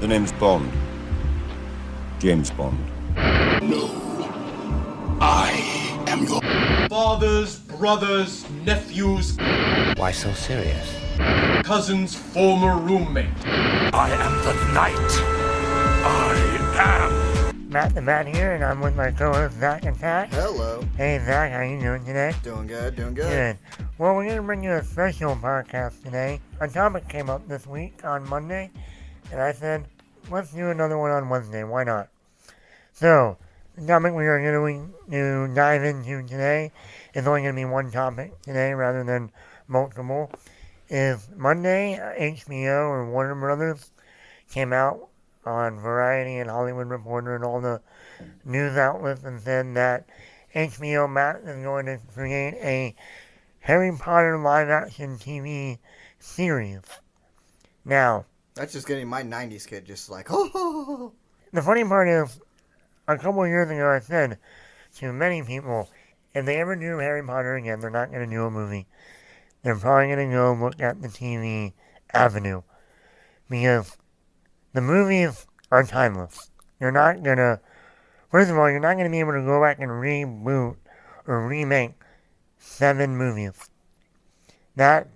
The name's Bond. James Bond. No. I am your fathers, brothers, nephews. Why so serious? Cousin's former roommate. I am the knight. I am. Matt the Man here, and I'm with my co-host Zack and Pat. Hello. Hey Zack, how you doing today? Doing good, doing good. Good. Well, we're going to bring you a special podcast today. A topic came up this week on Monday, and I said, let's do another one on Wednesday. Why not? So, the topic we are going to dive into today is only going to be one topic today rather than multiple. Is Monday, HBO or Warner Brothers came out on Variety and Hollywood Reporter and all the news outlets and said that HBO Max is going to create a Harry Potter live-action TV series. Now, that's just getting my 90s kid just like, oh. The funny part is, a couple of years ago I said to many people, if they ever do Harry Potter again, they're not going to do a movie. They're probably going to go look at the TV avenue. Because the movies are timeless. You're not going to, first of all, you're not going to be able to go back and reboot or remake 7 movies. That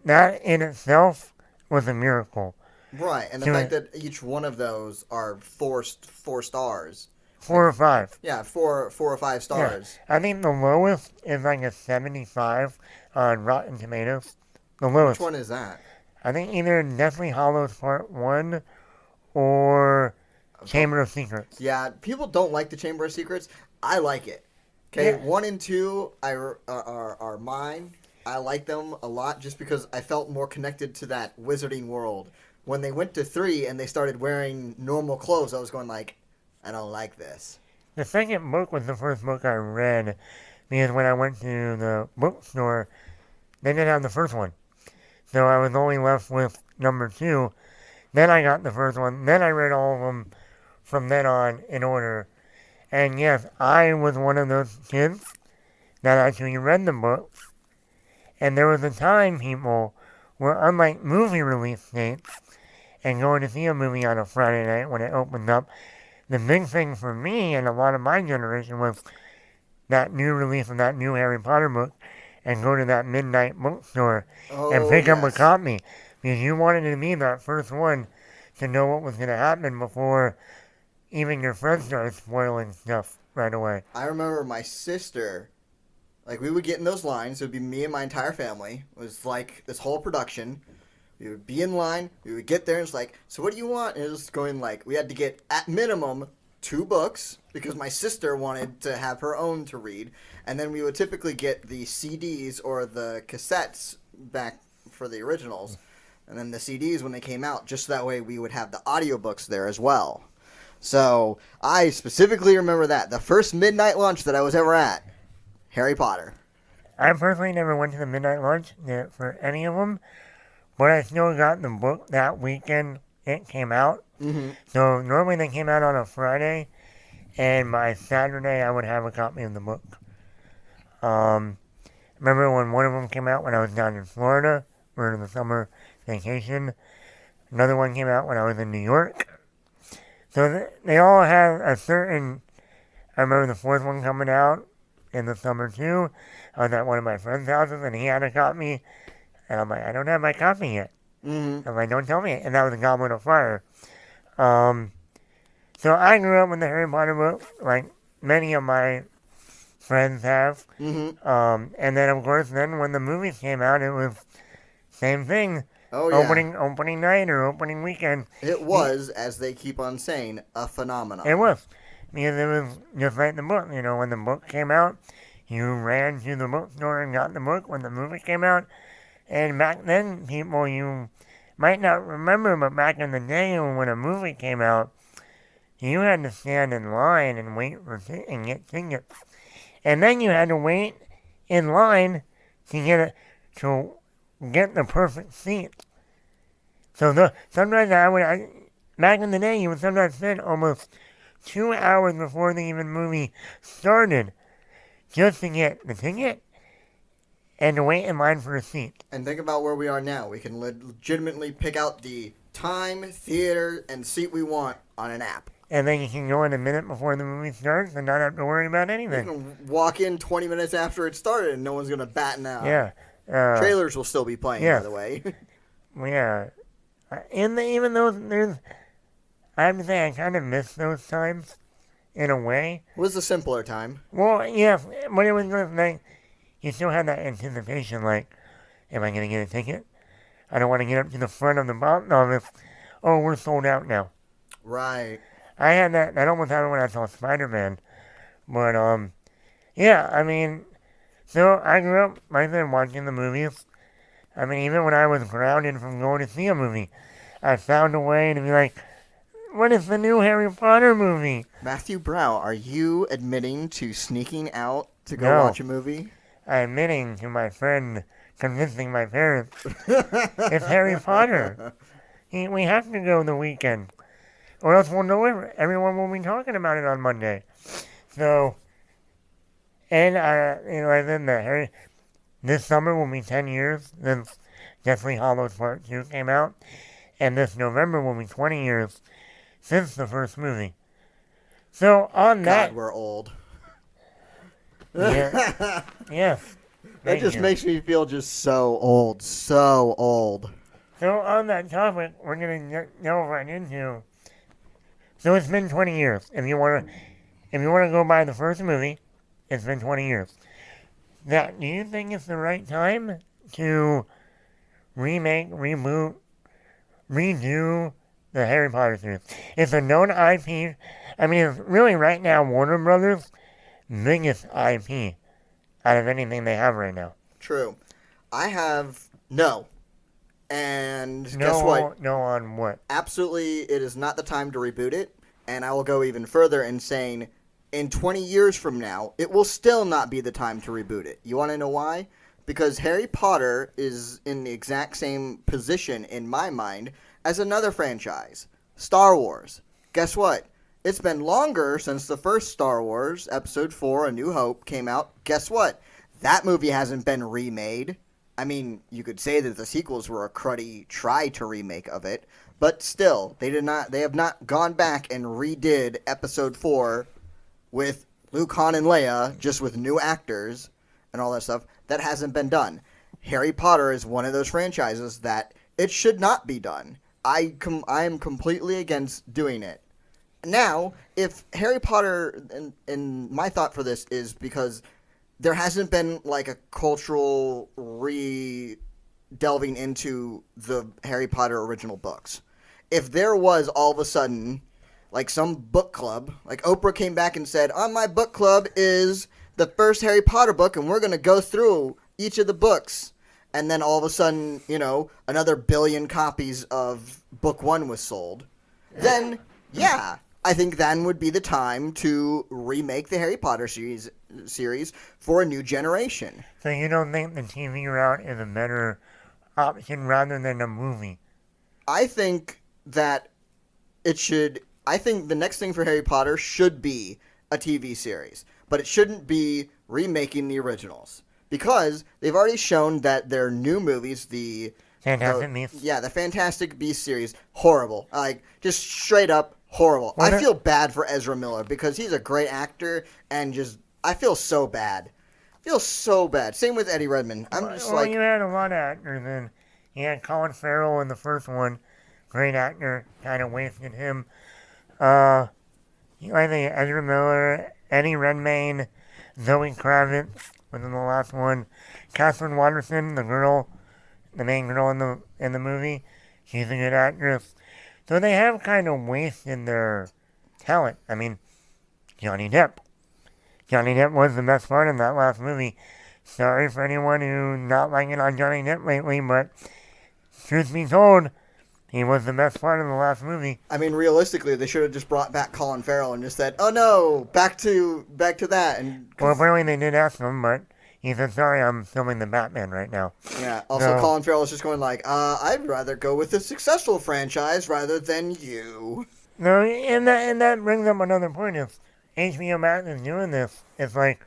in itself was a miracle. Right, and the fact that each one of those are four stars. 4 or 5. Yeah, four or 5 stars. Yeah. I think the lowest is like a 75 on Rotten Tomatoes. The lowest. Which one is that? I think either Deathly Hallows Part 1 or Chamber of Secrets. Yeah, people don't like the Chamber of Secrets. I like it. Okay, yeah. 1 and 2 are mine. I like them a lot just because I felt more connected to that wizarding world. When they went to 3 and they started wearing normal clothes, I was going like, I don't like this. The second book was the first book I read because when I went to the bookstore, they didn't have the first one. So I was only left with number 2. Then I got the first one. Then I read all of them from then on in order. And yes, I was one of those kids that actually read the books. And there was a time, people, where unlike movie release dates and going to see a movie on a Friday night when it opens up, the big thing for me and a lot of my generation was that new release of that new Harry Potter book and go to that midnight bookstore and pick up a copy. Because you wanted to be that first one to know what was going to happen before even your friends started spoiling stuff right away. I remember my sister, like we would get in those lines. It would be me and my entire family. It was like this whole production. We would be in line. We would get there and it's like, so what do you want? And it was going like, we had to get at minimum 2 books because my sister wanted to have her own to read. And then we would typically get the CDs or the cassettes back for the originals. And then the CDs when they came out, just that way we would have the audiobooks there as well. So I specifically remember that. The first midnight lunch that I was ever at, Harry Potter. I personally never went to the midnight lunch for any of them, but I still got the book that weekend it came out. Mm-hmm. So normally they came out on a Friday, and by Saturday I would have a copy of the book. Remember when one of them came out when I was down in Florida for the summer vacation? Another one came out when I was in New York. So they all have a certain... I remember the 4th one coming out in the summer too. I was at one of my friend's houses and he had a copy. And I'm like, I don't have my copy yet. Mm-hmm. I'm like, don't tell me. And that was a Goblet of Fire. So I grew up with the Harry Potter books, like many of my friends have. Mm-hmm. And then, of course, then when the movies came out, it was same thing. Oh, yeah. Opening night or opening weekend. It was, as they keep on saying, a phenomenon. It was. Because it was just like the book. You know, when the book came out, you ran to the bookstore and got the book. When the movie came out, and back then, people, you might not remember, but back in the day when a movie came out, you had to stand in line and wait and get tickets. And then you had to wait in line to get the perfect seat. So sometimes back in the day, you would sometimes spend almost 2 hours before the even movie started just to get the ticket and to wait in line for a seat. And think about where we are now. We can legitimately pick out the time, theater, and seat we want on an app. And then you can go in a minute before the movie starts and not have to worry about You anything. can walk in 20 minutes after it started and no one's going to bat an eye. Yeah. Trailers will still be playing, yeah. by the way. Yeah. Even though I have to say I kind of miss those times in a way. It was a simpler time. Well, yeah, but it was just like, you still had that anticipation, like, am I going to get a ticket? I don't want to get up to the front of the box office. Oh, we're sold out now. Right. I had that. I almost had it when I saw Spider-Man. But, yeah, I mean, so I grew up, like I said, watching the movies. I mean, even when I was grounded from going to see a movie, I found a way to be like, what is the new Harry Potter movie? Matthew Brow, are you admitting to sneaking out to go No. watch a movie? I'm admitting to my friend, convincing my parents, it's Harry Potter. We have to go the weekend. Or else we'll know everyone will be talking about it on Monday. So, and I said this summer will be 10 years since Deathly Hallows Part 2 came out. And this November will be 20 years since the first movie. So on that... God, we're old. Yeah. Yes. That just makes me feel just so old. So old. So on that topic, we're going to delve right into... So it's been 20 years. If you want to go by the first movie, it's been 20 years. Now, do you think it's the right time to remake, reboot, redo the Harry Potter series? It's a known IP. I mean, it's really right now Warner Brothers' biggest IP out of anything they have right now. True. I have no. And guess what? No on what? Absolutely, it is not the time to reboot it. And I will go even further in saying, in 20 years from now, it will still not be the time to reboot it. You want to know why? Because Harry Potter is in the exact same position, in my mind, as another franchise, Star Wars. Guess what? It's been longer since the first Star Wars, Episode 4, A New Hope, came out. Guess what? That movie hasn't been remade. I mean, you could say that the sequels were a cruddy try to remake of it, but still, they have not gone back and redid Episode 4 with Luke, Han, and Leia, just with new actors and all that stuff. That hasn't been done. Harry Potter is one of those franchises that it should not be done. I am completely against doing it. Now, if Harry Potter, and my thought for this is because there hasn't been like a cultural delving into the Harry Potter original books. If there was all of a sudden like some book club, like Oprah came back and said, on my book club is the first Harry Potter book and we're going to go through each of the books. And then all of a sudden, another 1 billion copies of book 1 was sold. Then, yeah, I think then would be the time to remake the Harry Potter series for a new generation. So you don't think the TV route is a better option rather than a movie? I think that I think the next thing for Harry Potter should be a TV series. But it shouldn't be remaking the originals. Because they've already shown that their new movies, the Fantastic Beasts series, horrible. Like, just straight up horrible. I feel bad for Ezra Miller because he's a great actor and I feel so bad. Same with Eddie Redmayne. You had a lot of actors in. You had Colin Farrell in the first one. Great actor. Kind of wasted him. I think Ezra Miller, Eddie Redmayne, Zoe Kravitz was in the last one. Catherine Watterson, the main girl in the movie. She's a good actress. So they have kind of wasted their talent. I mean, Johnny Depp. Johnny Depp was the best part in that last movie. Sorry for anyone who's not liking on Johnny Depp lately, but truth be told, he was the best part of the last movie. I mean, realistically, they should have just brought back Colin Farrell and just said, "Oh no, back to that." Well, apparently they did ask him, but he said, "Sorry, I'm filming the Batman right now." Yeah. Also, Colin Farrell is just going like, "I'd rather go with a successful franchise rather than you." No, and that brings up another point. If HBO Max is doing this, it's like,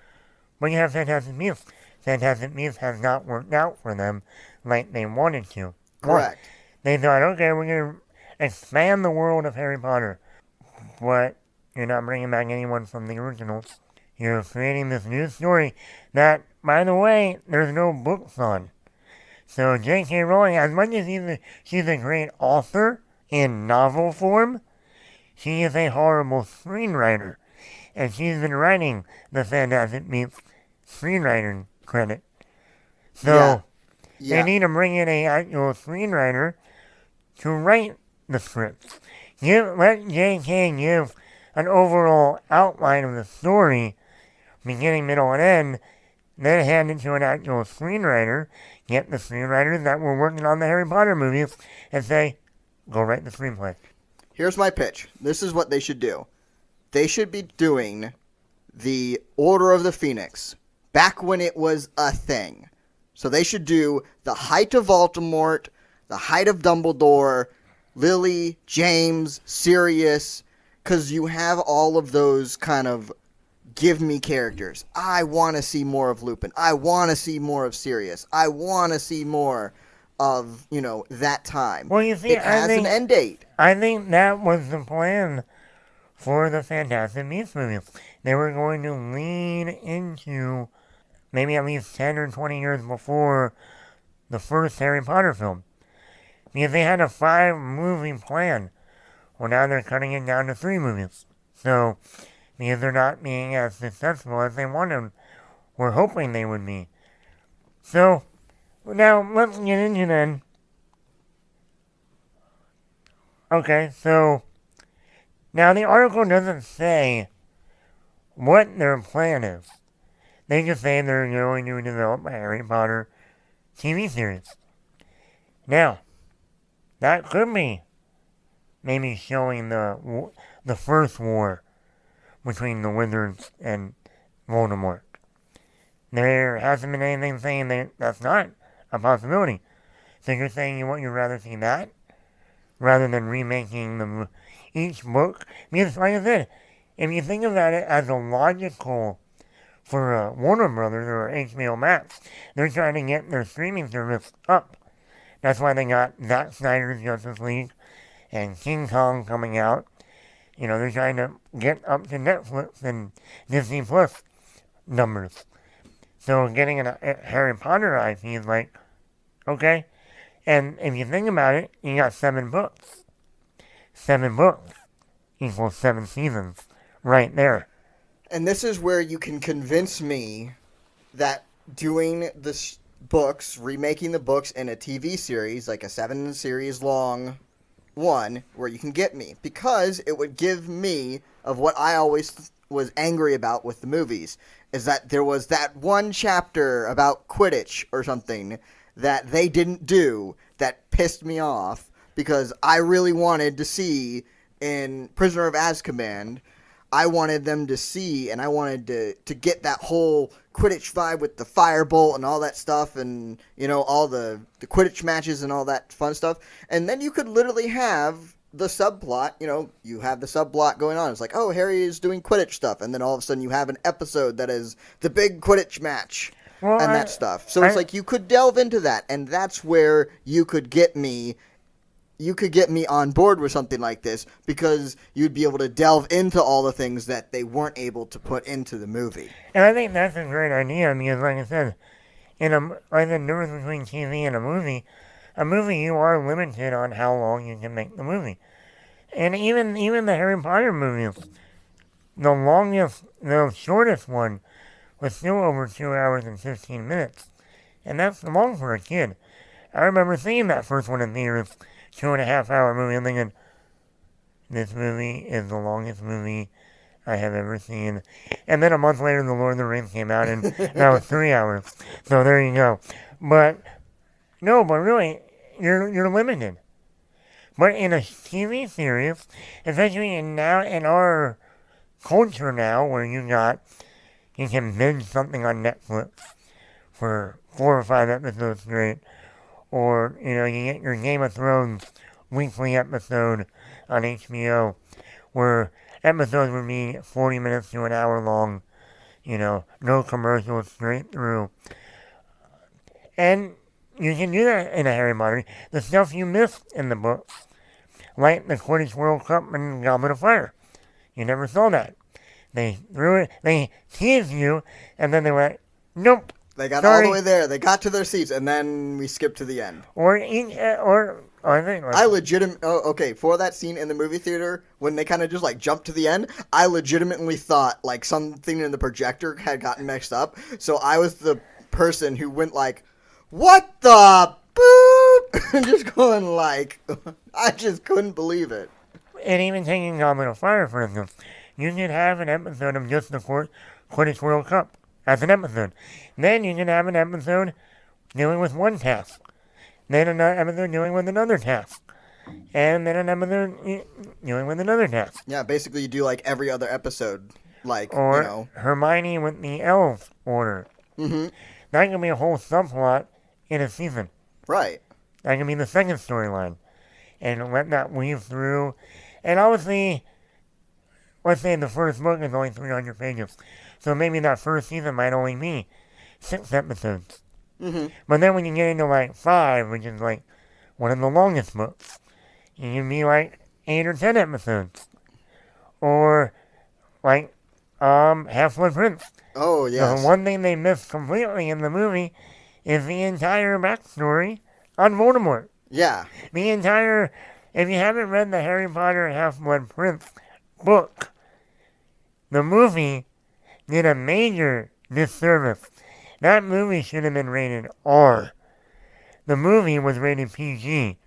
when you have Fantastic Beasts, Fantastic Beasts has not worked out for them like they wanted to. Correct. They thought, okay, we're going to expand the world of Harry Potter, but you're not bringing back anyone from the originals. You're creating this new story that, by the way, there's no books on. So J.K. Rowling, as much as she's a great author in novel form, she is a horrible screenwriter. And she's been writing the Fantastic Beasts screenwriting credit. So they need to bring in an actual screenwriter to write the scripts. Let J.K. give an overall outline of the story, beginning, middle, and end, then hand it to an actual screenwriter, get the screenwriters that were working on the Harry Potter movies, and say, go write the screenplay. Here's my pitch. This is what they should do. They should be doing the Order of the Phoenix back when it was a thing. So they should do the height of Voldemort, the height of Dumbledore, Lily, James, Sirius, because you have all of those kind of give me characters. I want to see more of Lupin. I want to see more of Sirius. I want to see more of, that time. Well, you see, it has an end date. I think that was the plan for the Fantastic Beasts movies. They were going to lean into maybe at least 10 or 20 years before the first Harry Potter film. Because they had a 5-movie plan. Well, now they're cutting it down to 3 movies. So, because they're not being as successful as they wanted, were hoping they would be. So, now let's get into then. Okay, so now the article doesn't say what their plan is. They just say they're going to develop a Harry Potter TV series. Now, that could be maybe showing the first war between the wizards and Voldemort. There hasn't been anything saying that's not a possibility. So you're saying you'd rather see that rather than remaking each book? Because, like I said, if you think about it as a logical for Warner Brothers or HBO Max, they're trying to get their streaming service up. That's why they got Zack Snyder's Justice League and King Kong coming out. They're trying to get up to Netflix and Disney Plus numbers. So getting a Harry Potter IP is like, okay. And if you think about it, you got 7 books. 7 books equals 7 seasons right there. And this is where you can convince me that doing the books, remaking the books in a TV series, like a 7-series long one, where you can get me. Because it would give me of what I always was angry about with the movies, is that there was that one chapter about Quidditch or something that they didn't do that pissed me off, because I really wanted to see in Prisoner of Azkaban, I wanted them to see, and I wanted to get that whole Quidditch vibe with the firebolt and all that stuff, and, all the Quidditch matches and all that fun stuff. And then you could literally have the subplot, you have the subplot going on. It's like, oh, Harry is doing Quidditch stuff, and then all of a sudden you have an episode that is the big Quidditch match and that stuff. So it's like you could delve into that, and that's where you could get me on board with something like this, because you'd be able to delve into all the things that they weren't able to put into the movie. And I think that's a great idea, because like I said, like the difference between TV and a movie you are limited on how long you can make the movie. And even the Harry Potter movies, the shortest one was still over 2 hours and 15 minutes. And that's long for a kid. I remember seeing that first one in theaters, 2.5-hour movie, and thinking, this movie is the longest movie I have ever seen. And then a month later, The Lord of the Rings came out, and that was 3 hours. So there you go. But really, you're limited. But in a TV series, especially in our culture now, where you can binge something on Netflix for 4 or 5 episodes straight, or, you get your Game of Thrones weekly episode on HBO, where episodes would be 40 minutes to an hour long, no commercials, straight through. And you can do that in a Harry Potter. The stuff you missed in the books, light the Quidditch World Cup in Goblet of Fire. You never saw that. They threw it, they teased you, and then they went, nope. They got sorry. all the way there. They got to their seats, and then we skipped to the end. I think I okay, for that scene in the movie theater, when they kind of just, like, jumped to the end, I legitimately thought, like, something in the projector had gotten mixed up. So I was the person who went, like, what the boop? And just going, like, I just couldn't believe it. And even taking Goblet of Fire, for instance, you could have an episode of just the Quidditch World Cup as an episode. Then you could have an episode dealing with one task. Then another episode dealing with another task. And then an episode dealing with another task. Yeah, basically you do, like, every other episode. Like, or you know. Hermione with the elf order. Mm-hmm. That could be a whole subplot in a season. Right. That could be the second storyline. And let that weave through. And obviously, let's say the first book is only 300 pages. So maybe that first season might only be 6 episodes. Mm-hmm. But then when you get into like 5, which is like one of the longest books, you can be like 8 or 10 episodes. Or like Half-Blood Prince. Oh, yes. The one thing they missed completely in the movie is the entire backstory on Voldemort. Yeah. The entire, if you haven't read the Harry Potter Half-Blood Prince book, the movie did a major disservice. That movie should have been rated R. The movie was rated PG.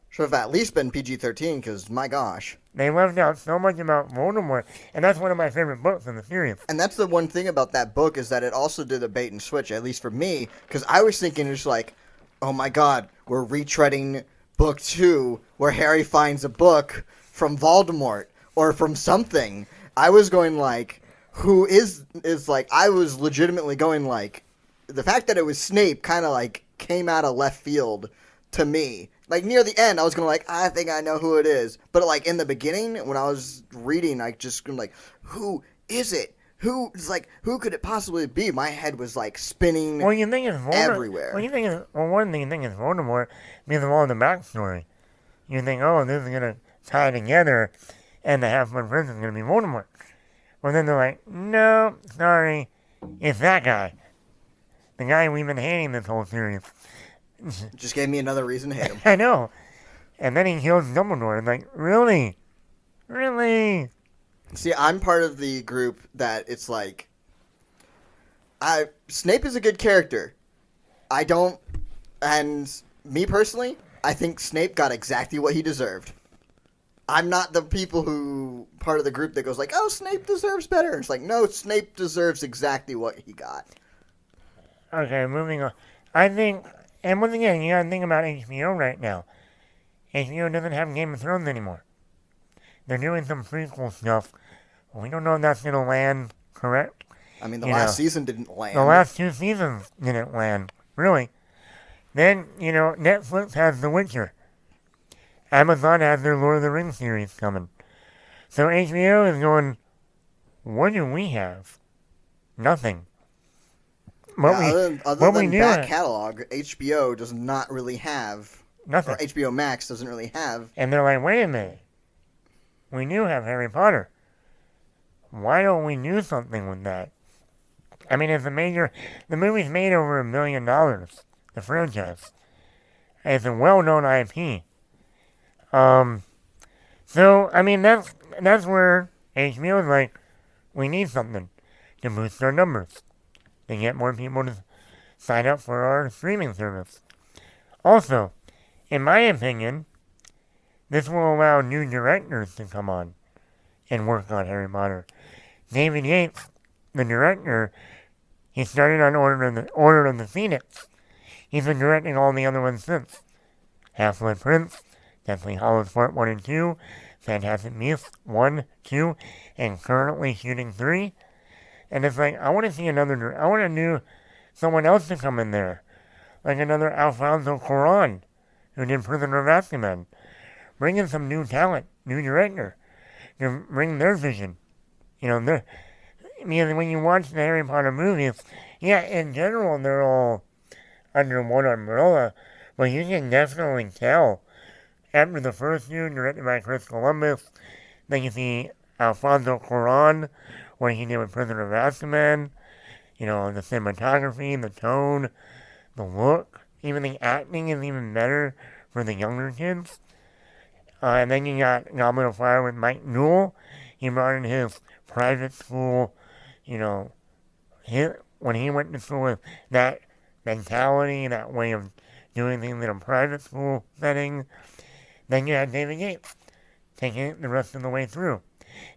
Should have at least been PG-13, because, my gosh. They left out so much about Voldemort, and that's one of my favorite books in the series. And that's the one thing about that book, is that it also did a bait and switch, at least for me, because I was thinking just like, oh my god, we're retreading book 2, where Harry finds a book from Voldemort, or from something. I was going like, who is like, I was legitimately going like, the fact that it was Snape kind of like came out of left field to me. Like near the end, I was going like, I think I know who it is. But like in the beginning, when I was reading, I just like, who is it? Who could it possibly be? My head was like spinning you think it's Voldemort, everywhere. One thing you think is Voldemort because of all the backstory. You think, oh, this is going to tie together and the Half-Blood Prince is going to be Voldemort. Well, then they're like, no, sorry, it's that guy. The guy we've been hating this whole series. Just gave me another reason to hate him. I know. And then he kills Dumbledore. I'm like, really? Really? See, I'm part of the group that it's like, Snape is a good character. And me personally, I think Snape got exactly what he deserved. I'm not the part of the group that goes like, oh, Snape deserves better. It's like, no, Snape deserves exactly what he got. Okay, moving on. I think, and once again, you gotta think about HBO right now. HBO doesn't have Game of Thrones anymore. They're doing some prequel stuff. We don't know if that's gonna land correct. I mean, the last season didn't land. The last 2 seasons didn't land, really. Then, Netflix has The Witcher. Amazon has their Lord of the Rings series coming. So HBO is going, what do we have? Nothing. Other than back catalog, HBO does not really have... Nothing. Or HBO Max doesn't really have... And they're like, wait a minute. We do have Harry Potter. Why don't we do something with that? I mean, it's the movie's made over $1 million, the franchise. It's a well-known IP. So, I mean, that's where HBO is like, we need something to boost our numbers, to get more people to sign up for our streaming service. Also, in my opinion, this will allow new directors to come on and work on Harry Potter. David Yates, the director, he started on Order of the Phoenix. He's been directing all the other ones since. Half-Blood Prince, Deathly Hallows Part 1 and 2, Fantastic Beasts 1, 2, and currently shooting 3. And it's like, I want to see someone else to come in there. Like another Alfonso Cuarón, who did Prisoner of Azkaban. Bring in some new talent, new director, to bring their vision. Because when you watch the Harry Potter movies, yeah, in general, they're all under one umbrella, but you can definitely tell after the first two, directed by Chris Columbus, then you see Alfonso Cuarón, what he did with Prisoner of Azkaban, the cinematography, the tone, the look, even the acting is even better for the younger kids. And then you got Goblet of Fire with Mike Newell. He brought in his private school, when he went to school with that mentality, that way of doing things in a private school setting. Then you had David Yates taking it the rest of the way through.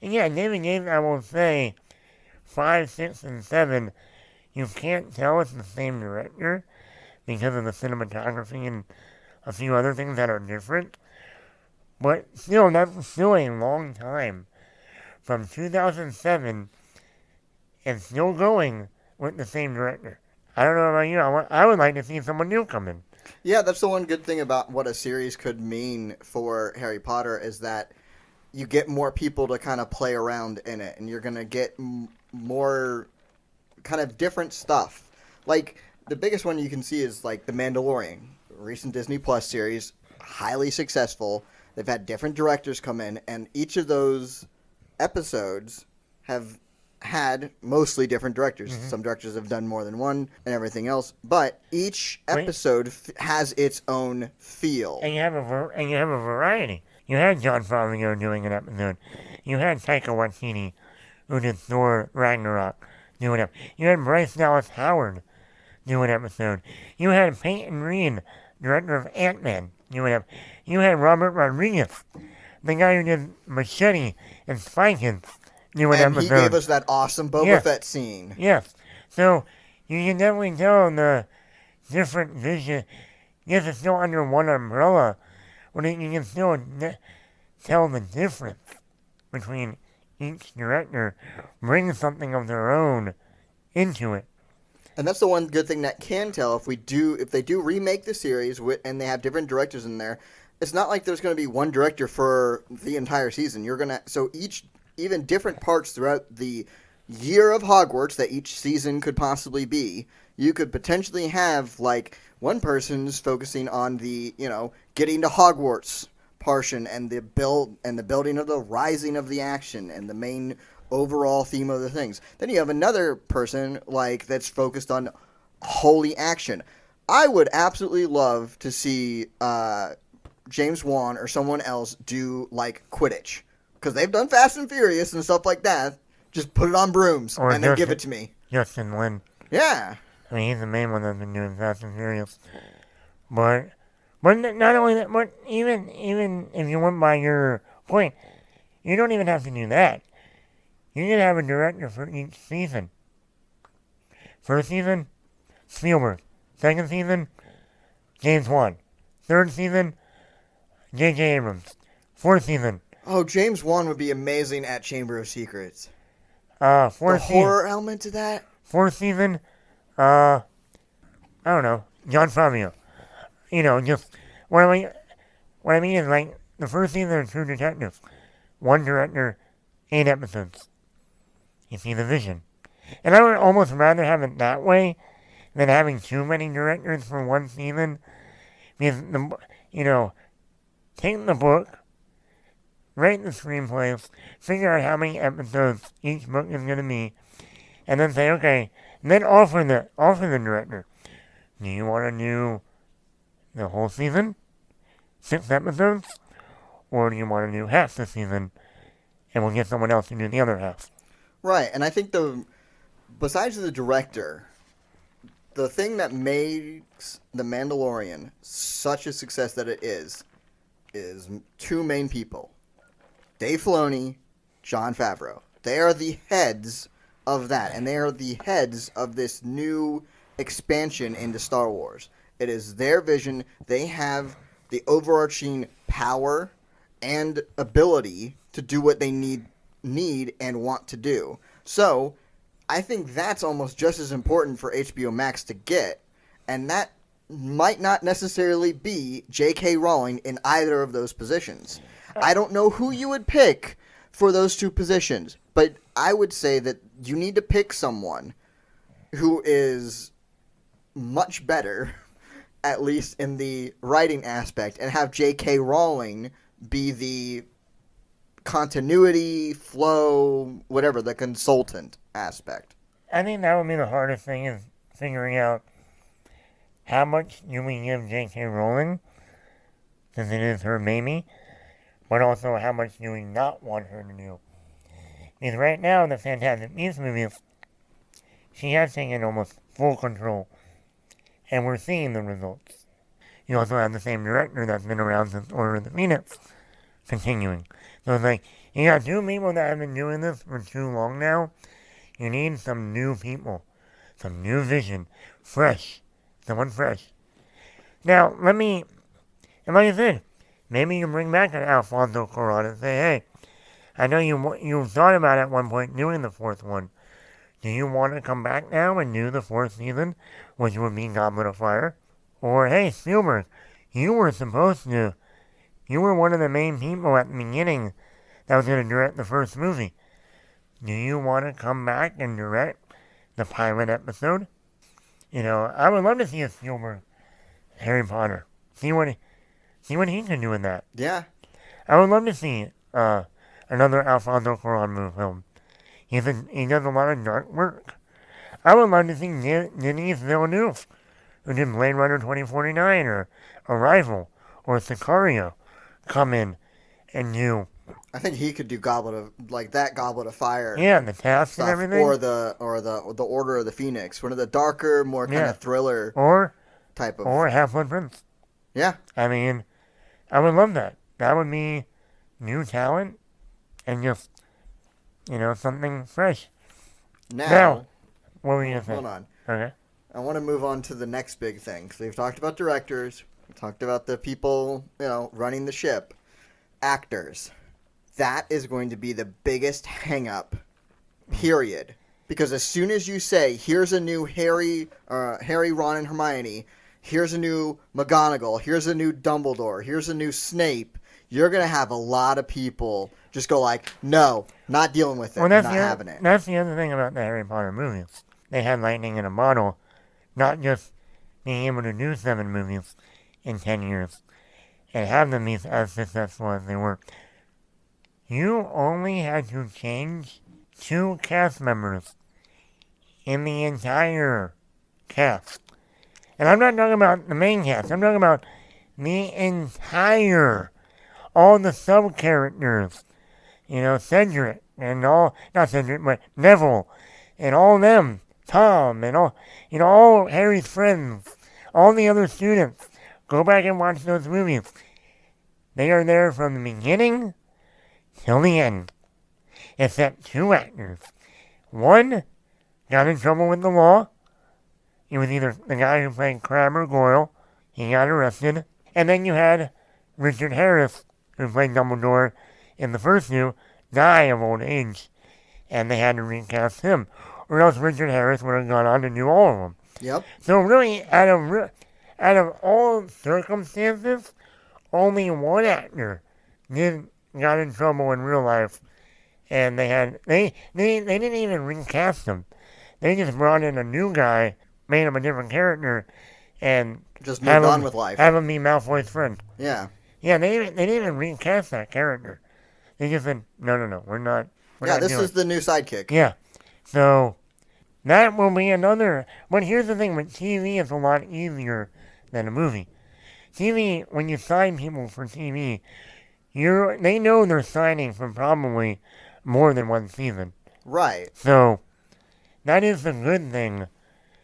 And yeah, David Yates, I will say, 5, 6, and 7, you can't tell it's the same director because of the cinematography and a few other things that are different. But still, that's still a long time. From 2007, and still going with the same director. I don't know about you, I would like to see someone new come in. Yeah, that's the one good thing about what a series could mean for Harry Potter is that you get more people to kind of play around in it, and you're going to get more kind of different stuff. Like, the biggest one you can see is, like, The Mandalorian, recent Disney Plus series, highly successful. They've had different directors come in, and each of those episodes have had mostly different directors. Mm-hmm. Some directors have done more than one and everything else, but each episode has its own feel. And you have a variety. You had Jon Favreau doing an episode. You had Taika Waititi, who did Thor Ragnarok, doing it. You had Bryce Dallas Howard doing an episode. You had Peyton Reed, director of Ant-Man, doing it. You had Robert Rodriguez, the guy who did Machete and Spy Kids, doing an episode. And he gave us that awesome Boba Fett scene. Yes. So, you can definitely tell the different vision. Yes, it's still under one umbrella, but you can still tell the difference between each director bringing something of their own into it. And that's the one good thing that can tell if they do remake the series and they have different directors in there. It's not like there's going to be one director for the entire season. Even different parts throughout the year of Hogwarts that each season could possibly be, you could potentially have like one person's focusing on the, getting to Hogwarts portion and the building of the rising of the action and the main overall theme of the things. Then you have another person like that's focused on holy action. I would absolutely love to see James Wan or someone else do like Quidditch, because they've done Fast and Furious and stuff like that. Just put it on brooms and then give it to me. Justin Lin. Yeah. I mean, he's the main one that's been doing Fast and Furious. But not only that, but even if you went by your point, you don't even have to do that. You can have a director for each season. First season, Spielberg. Second season, James Wan. Third season, J.J. Abrams. Fourth season. Oh, James Wan would be amazing at Chamber of Secrets. Fourth the season. horror element to that? Fourth season, I don't know, Jon Favreau. Just, what I mean is, like, the first season of True Detective. One director, 8 episodes. You see the vision. And I would almost rather have it that way than having too many directors for one season. Because, take the book, write the screenplays, figure out how many episodes each book is going to be, and then say, okay, and then offer the director, do you want to do the whole season, 6 episodes, or do you want to do half the season, and we'll get someone else to do the other half? Right, and I think besides the director, the thing that makes The Mandalorian such a success that it is two main people. Dave Filoni, Jon Favreau. They are the heads of that, and they are the heads of this new expansion into Star Wars. It is their vision. They have the overarching power and ability to do what they need and want to do. So, I think that's almost just as important for HBO Max to get, and that might not necessarily be J.K. Rowling in either of those positions. I don't know who you would pick for those two positions, but I would say that you need to pick someone who is much better at least in the writing aspect, and have J.K. Rowling be the continuity, flow, whatever, the consultant aspect. I think that would be the hardest thing, is figuring out how much do we give J.K. Rowling, since it is her baby, but also how much do we not want her to do. Because right now, the Fantastic Beasts movies, she has taken almost full control, and we're seeing the results. You also have the same director that's been around since Order of the Phoenix, continuing. So it's like, you got two people that have been doing this for too long now. You need some new people, some new vision, fresh, someone fresh. Now, and like I said, maybe you bring back an Alfonso Cuarón and say, hey, I know you thought about at one point doing the fourth one. Do you want to come back now and do the fourth season, which would be Goblet of Fire? Or, hey, Spielberg, you were one of the main people at the beginning that was going to direct the first movie. Do you want to come back and direct the pilot episode? I would love to see a Spielberg Harry Potter. See what he can do in that. Yeah. I would love to see another Alfonso Cuarón film. He does a lot of dark work. I would love to see Denis Villeneuve, who did Blade Runner 2049 or Arrival or Sicario, come in and do. I think he could do Goblet of Fire. Yeah, the cast stuff, and everything. Or the Order of the Phoenix, one of the darker, more kind of thriller type of. Or Half-Blood Prince. Yeah. I mean, I would love that. That would be new talent and just, something fresh. Now, what were you going to say? Hold on. Okay. I want to move on to the next big thing. So we've talked about directors. We talked about the people, running the ship. Actors. That is going to be the biggest hang-up, period. Because as soon as you say, here's a new Harry, Ron, and Hermione, here's a new McGonagall, here's a new Dumbledore, here's a new Snape, you're going to have a lot of people just go like, no, not dealing with it, not having it. That's the other thing about the Harry Potter movies. They had lightning in a bottle, not just being able to do 7 movies in 10 years and have them be as successful as they were. You only had to change 2 cast members in the entire cast. And I'm not talking about the main cast. I'm talking about the entire, all the sub-characters. Cedric and all, not Cedric, but Neville and all them, Tom and all Harry's friends, all the other students. Go back and watch those movies. They are there from the beginning till the end. Except 2 actors. One got in trouble with the law. It was either the guy who played Crabbe or Goyle. He got arrested. And then you had Richard Harris, who played Dumbledore in the first 2, die of old age. And they had to recast him. Or else Richard Harris would have gone on to do all of them. Yep. So really, out of all circumstances, only one actor got in trouble in real life, and they didn't even recast him. They just brought in a new guy, made him a different character, and just moved on with life. Have him be Malfoy's friend. Yeah. Yeah, they didn't even recast that character. They just said, no, we're not. This is the new sidekick. Yeah. So that will be another. But here's the thing: with TV, it's a lot easier than a movie. TV, when you sign people for TV, they know they're signing for probably more than one season. Right. So that is the good thing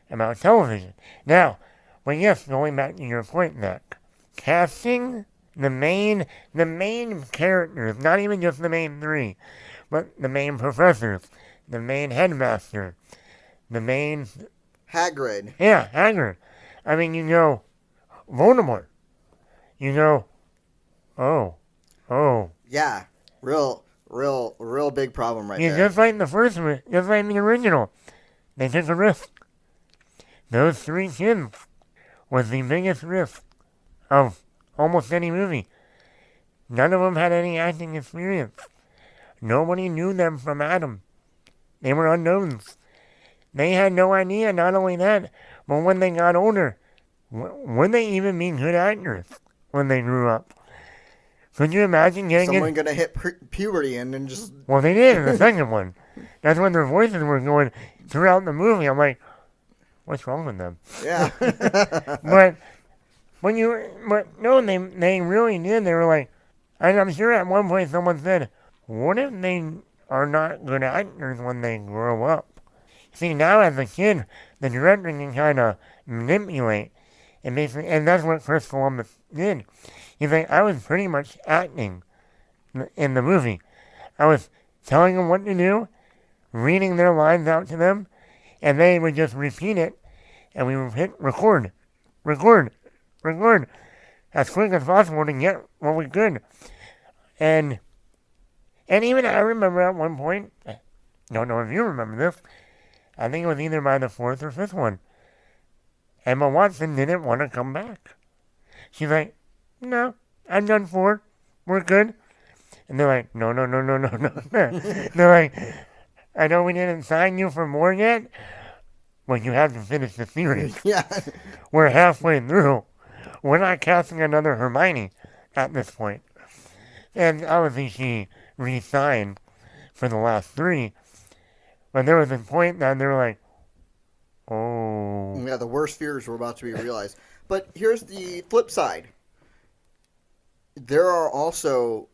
about television. Now, but yes, going back to your point, Zack, casting the main characters, not even just the main 3, but the main professors, the main headmaster, the main Hagrid. Yeah, Hagrid. I mean, Voldemort. Yeah, real big problem right there. Just like in the first one, just like in the original, they took a risk. Those 3 kids was the biggest risk of almost any movie. None of them had any acting experience. Nobody knew them from Adam. They were unknowns. They had no idea, not only that, but when they got older, would they even be good actors when they grew up? Could you imagine getting someone gonna hit puberty and then just... Well, they did in the second one. That's when their voices were going throughout the movie. I'm like, what's wrong with them? Yeah. but no, they really did. They were like, and I'm sure at one point someone said, what if they are not good actors when they grow up? See, now as a kid, the director can kind of manipulate, and that's what Chris Columbus did. He's like, I was pretty much acting in the movie. I was telling them what to do, reading their lines out to them, and they would just repeat it, and we would hit record as quick as possible to get what we could. And even I remember at one point, I don't know if you remember this, I think it was either by the fourth or fifth one, Emma Watson didn't want to come back. She's like, no, I'm done 4. We're good. And they're like, no. They're like, I know we didn't sign you for more yet, but you have to finish the series. Yeah. We're halfway through. We're not casting another Hermione at this point. And obviously she re-signed for the last 3. But there was a point that they were like, oh. Yeah, the worst fears were about to be realized. But here's the flip side. There are also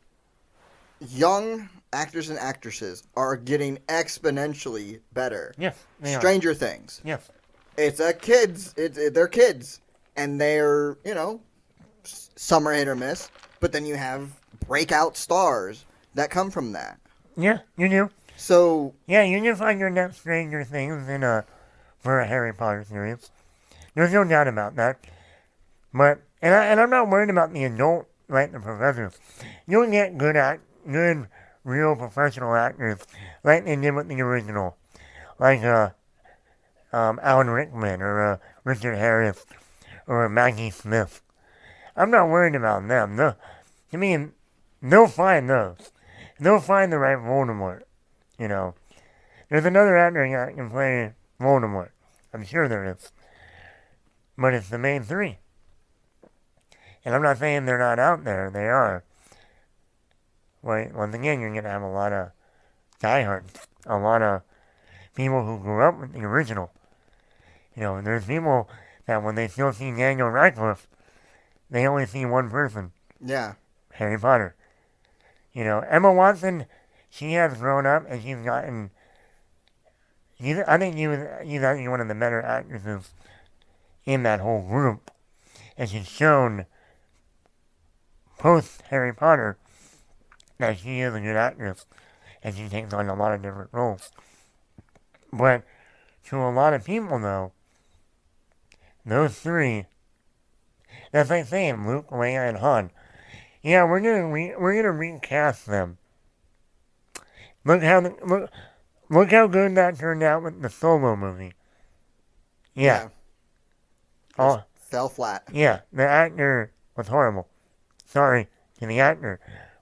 young actors and actresses are getting exponentially better. Yes, they are. Stranger Things. Yes. It's they're kids, and they're, some are hit or miss, but then you have breakout stars that come from that. Yeah, you do. So yeah, you can find your next Stranger Things for a Harry Potter series. There's no doubt about that. But and I'm not worried about the adult like the professors. You'll get good real professional actors like they did with the original, like Alan Rickman or Richard Harris or Maggie Smith. I'm not worried about them. They'll find those. They'll find the right Voldemort. There's another actor that can play Voldemort. I'm sure there is. But it's the main 3. And I'm not saying they're not out there. They are. Well, once again, you're going to have a lot of diehards. A lot of people who grew up with the original. There's people that when they still see Daniel Radcliffe, they only see one person. Yeah. Harry Potter. Emma Watson, she has grown up and she's gotten... I think she's actually one of the better actresses in that whole group. And she's shown post-Harry Potter that she is a good actress. And she takes on a lot of different roles. But to a lot of people, though, those 3, that's like saying Luke, Leia, and Han. Yeah, we're gonna recast them. Look how good that turned out with the Solo movie. Yeah. Oh, fell flat. Yeah, the actor was horrible. Sorry to the actor,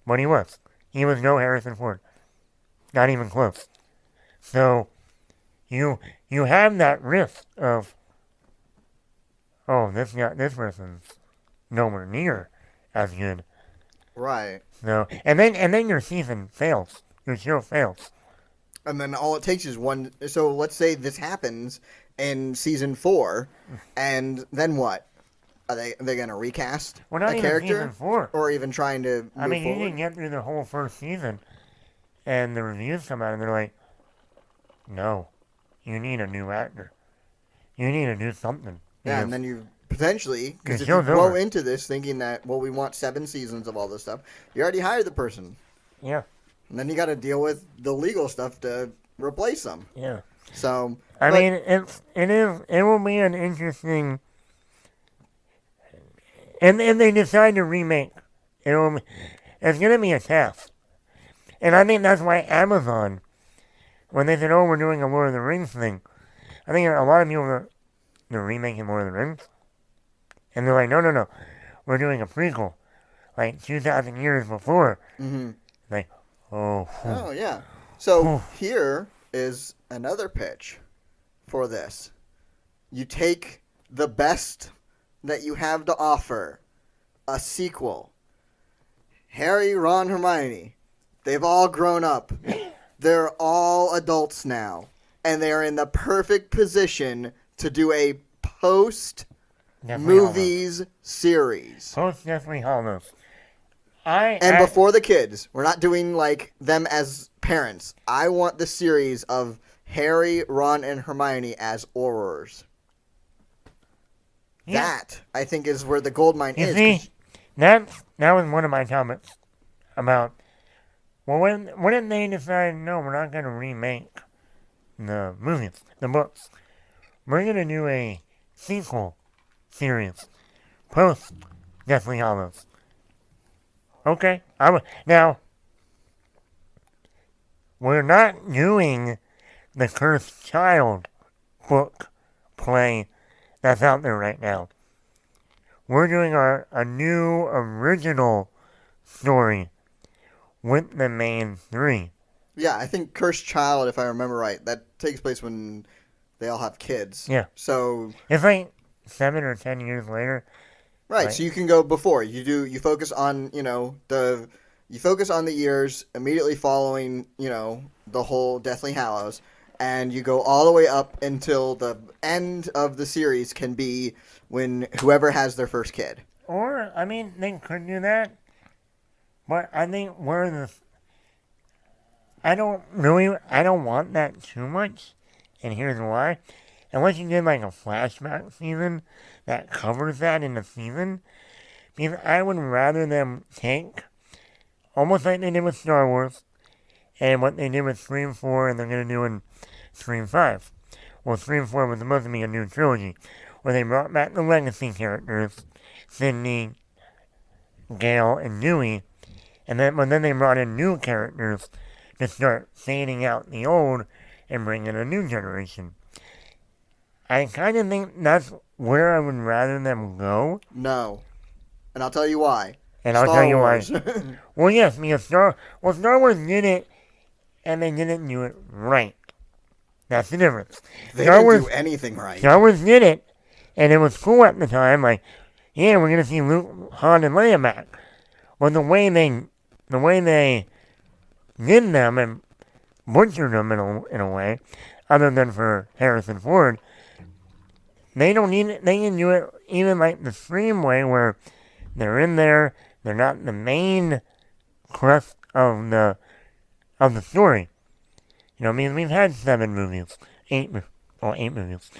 but he was. He was no Harrison Ford. Not even close. So, you have that risk of, this person's nowhere near as good. Right. So, and then your season fails. Your show fails. And then all it takes is one. So let's say this happens in season 4, and then what? Are they going to recast Well, not a even character? season 4. Or even trying to move I mean, forward? you can get through the whole first season, and the reviews come out, and they're like, no, you need a new actor. You need to do something. Yeah, and then you potentially, because if Your you show's go over. into this thinking that, we want 7 seasons of all this stuff, you already hired the person. Yeah. And then you got to deal with the legal stuff to replace them. Yeah. So, I mean, it will be an interesting, and they decide to remake, it's going to be a task. And I think that's why Amazon, when they said, we're doing a Lord of the Rings thing, I think a lot of people are, they're remaking Lord of the Rings. And they're like, no, we're doing a prequel, like 2,000 years before. mm-hmm. Like, oh. Yeah. So here is another pitch for this. You take the best that you have to offer a sequel. Harry, Ron, Hermione, they've all grown up. They're all adults now. And they're in the perfect position to do a post-movies series. Post-Deathly Hallows. Before the kids. We're not doing, like, them as parents. I want the series of Harry, Ron, and Hermione as Aurors. Yeah. That, I think, is where the gold mine is. See, that was one of my comments about, well, what if they decide, no, we're not going to remake the movies, the books. We're going to do a sequel series, post Deathly Hallows. Okay, now, we're not doing the Cursed Child book play that's out there right now. We're doing a new original story with the main three. Yeah, I think Cursed Child, if I remember right, that takes place when they all have kids. Yeah. So it's like 7 or 10 years later. Right, so you can go before. You focus on, you focus on the years immediately following, the whole Deathly Hallows, and you go all the way up until the end of the series can be when whoever has their first kid. Or, I mean, they could do that, but I think I don't want that too much, and here's why. Unless you did like a flashback season that covers that in the season, because I would rather them take, almost like they did with Star Wars, and what they did with Scream 4 and they're going to do in Scream 5. Well, Scream 4 was supposed to be a new trilogy, where they brought back the legacy characters, Sydney, Gale, and Dewey, and then they brought in new characters to start fading out the old and bring in a new generation. I kind of think that's where I would rather them go. No. And I'll tell you why. And I'll tell you why. Well, yes, because Star Wars did it, and they didn't do it right. That's the difference. They didn't do anything right. Star Wars did it, and it was cool at the time. Like, yeah, we're going to see Luke, Han, and Leia back. Well, the way they did them and butchered them in a way, other than for Harrison Ford, they can do it even like the Scream way where they're in there, they're not the main crust of the story. I mean, we've had 7 movies, 8 movies.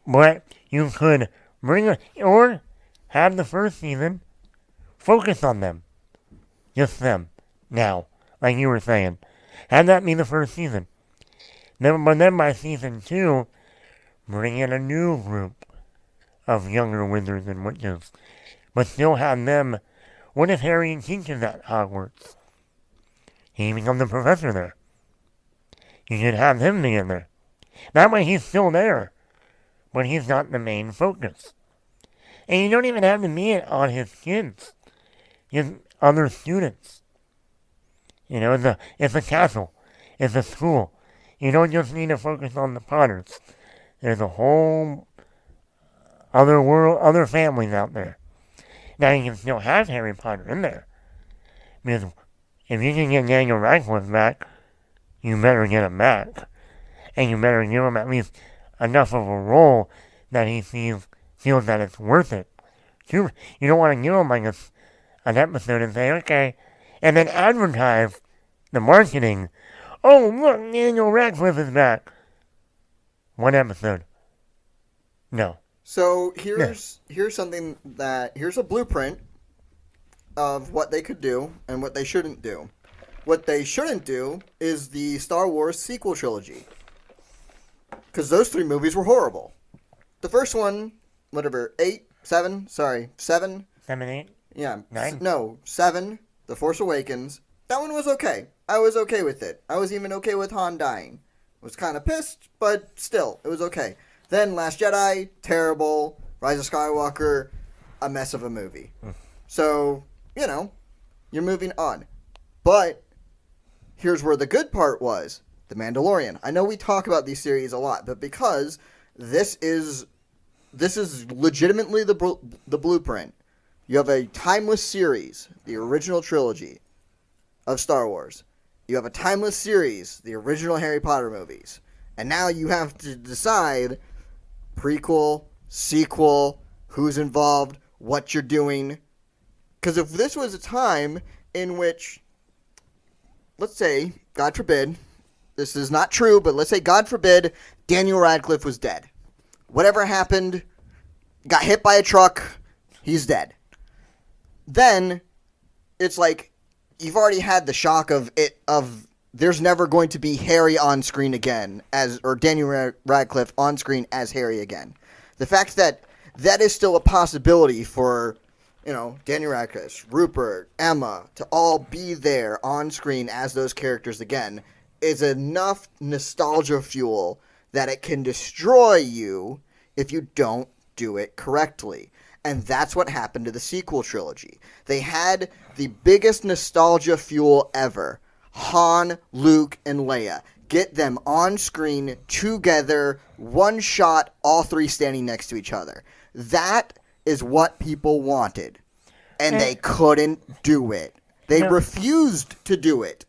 But you could or have the first season focus on them. Just them. Now, like you were saying. Have that be the first season. But then by season 2, bring in a new group of younger wizards and witches. But still have them. What if Harry teaches at Hogwarts? He becomes a professor there. You should have him be in there. That way he's still there. But he's not the main focus. And you don't even have to be it on his kids. His other students. It's a castle. It's a school. You don't just need to focus on the Potters. There's a whole other families out there. Now you can still have Harry Potter in there. Because if you can get Daniel Radcliffe back, you better get him back. And you better give him at least enough of a role that he feels that it's worth it. You don't want to give him like an episode and say, okay, and then advertise the marketing. Oh, look, Daniel Radcliffe is back. One episode. No. So here's a blueprint of what they could do and what they shouldn't do. What they shouldn't do is the Star Wars sequel trilogy. Because those 3 movies were horrible. The first one, 7. 7, 8? Yeah. 9? No, 7, The Force Awakens. That one was okay. I was okay with it. I was even okay with Han dying. I was kind of pissed, but still, it was okay. Then Last Jedi, terrible. Rise of Skywalker, a mess of a movie. So, you're moving on. But here's where the good part was. The Mandalorian. I know we talk about these series a lot, but because this is this is legitimately the blueprint. You have a timeless series, the original trilogy of Star Wars. You have a timeless series, the original Harry Potter movies. And now you have to decide prequel, sequel, who's involved, what you're doing. Because if this was a time in which, let's say, God forbid, this is not true, but let's say, God forbid, Daniel Radcliffe was dead. Whatever happened, got hit by a truck, he's dead. Then it's like you've already had the shock of there's never going to be Harry on screen again or Daniel Radcliffe on screen as Harry again. The fact that is still a possibility for, Daniel Radcliffe, Rupert, Emma to all be there on screen as those characters again is enough nostalgia fuel that it can destroy you if you don't do it correctly. And that's what happened to the sequel trilogy. They had the biggest nostalgia fuel ever. Han, Luke, and Leia. Get them on screen together, one shot, all three standing next to each other. That is what people wanted. And they couldn't do it. They refused to do it.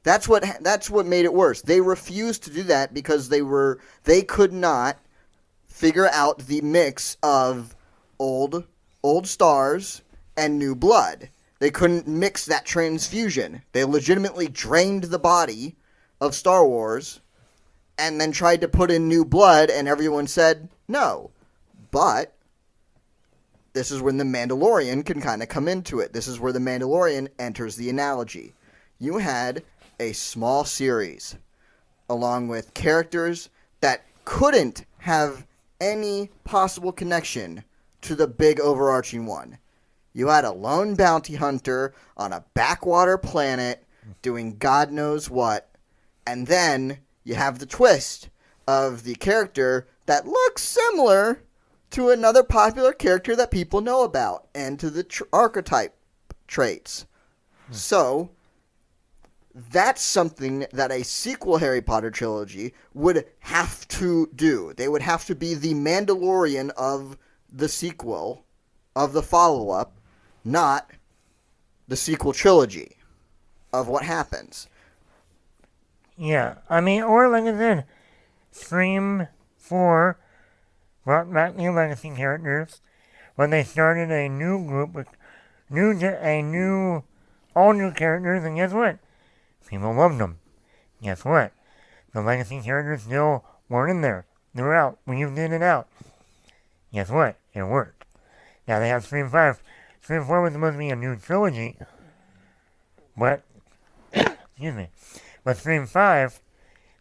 That's what made it worse. They refused to do that because they could not figure out the mix of old stars and new blood. They couldn't mix that transfusion. They legitimately drained the body of Star Wars and then tried to put in new blood, and everyone said no. But this is when the Mandalorian can kind of come into it. This is where the Mandalorian enters the analogy. You had a small series along with characters that couldn't have any possible connection to the big overarching one. You had a lone bounty hunter on a backwater planet doing God knows what, and then you have the twist of the character that looks similar to another popular character that people know about, and to the archetype traits. So, that's something that a sequel Harry Potter trilogy would have to do. They would have to be the Mandalorian of the sequel, of the follow-up, not the sequel trilogy of what happens. Yeah, I mean, or like I said, Scream 4 brought back the legacy characters, but they started a new group with all new characters, and guess what? People loved them. Guess what? The legacy characters still weren't in there. They were out. We used in and out. Guess what? It worked. Now they have Scream 5. Scream 4 was supposed to be a new trilogy, but, excuse me, but Scream 5,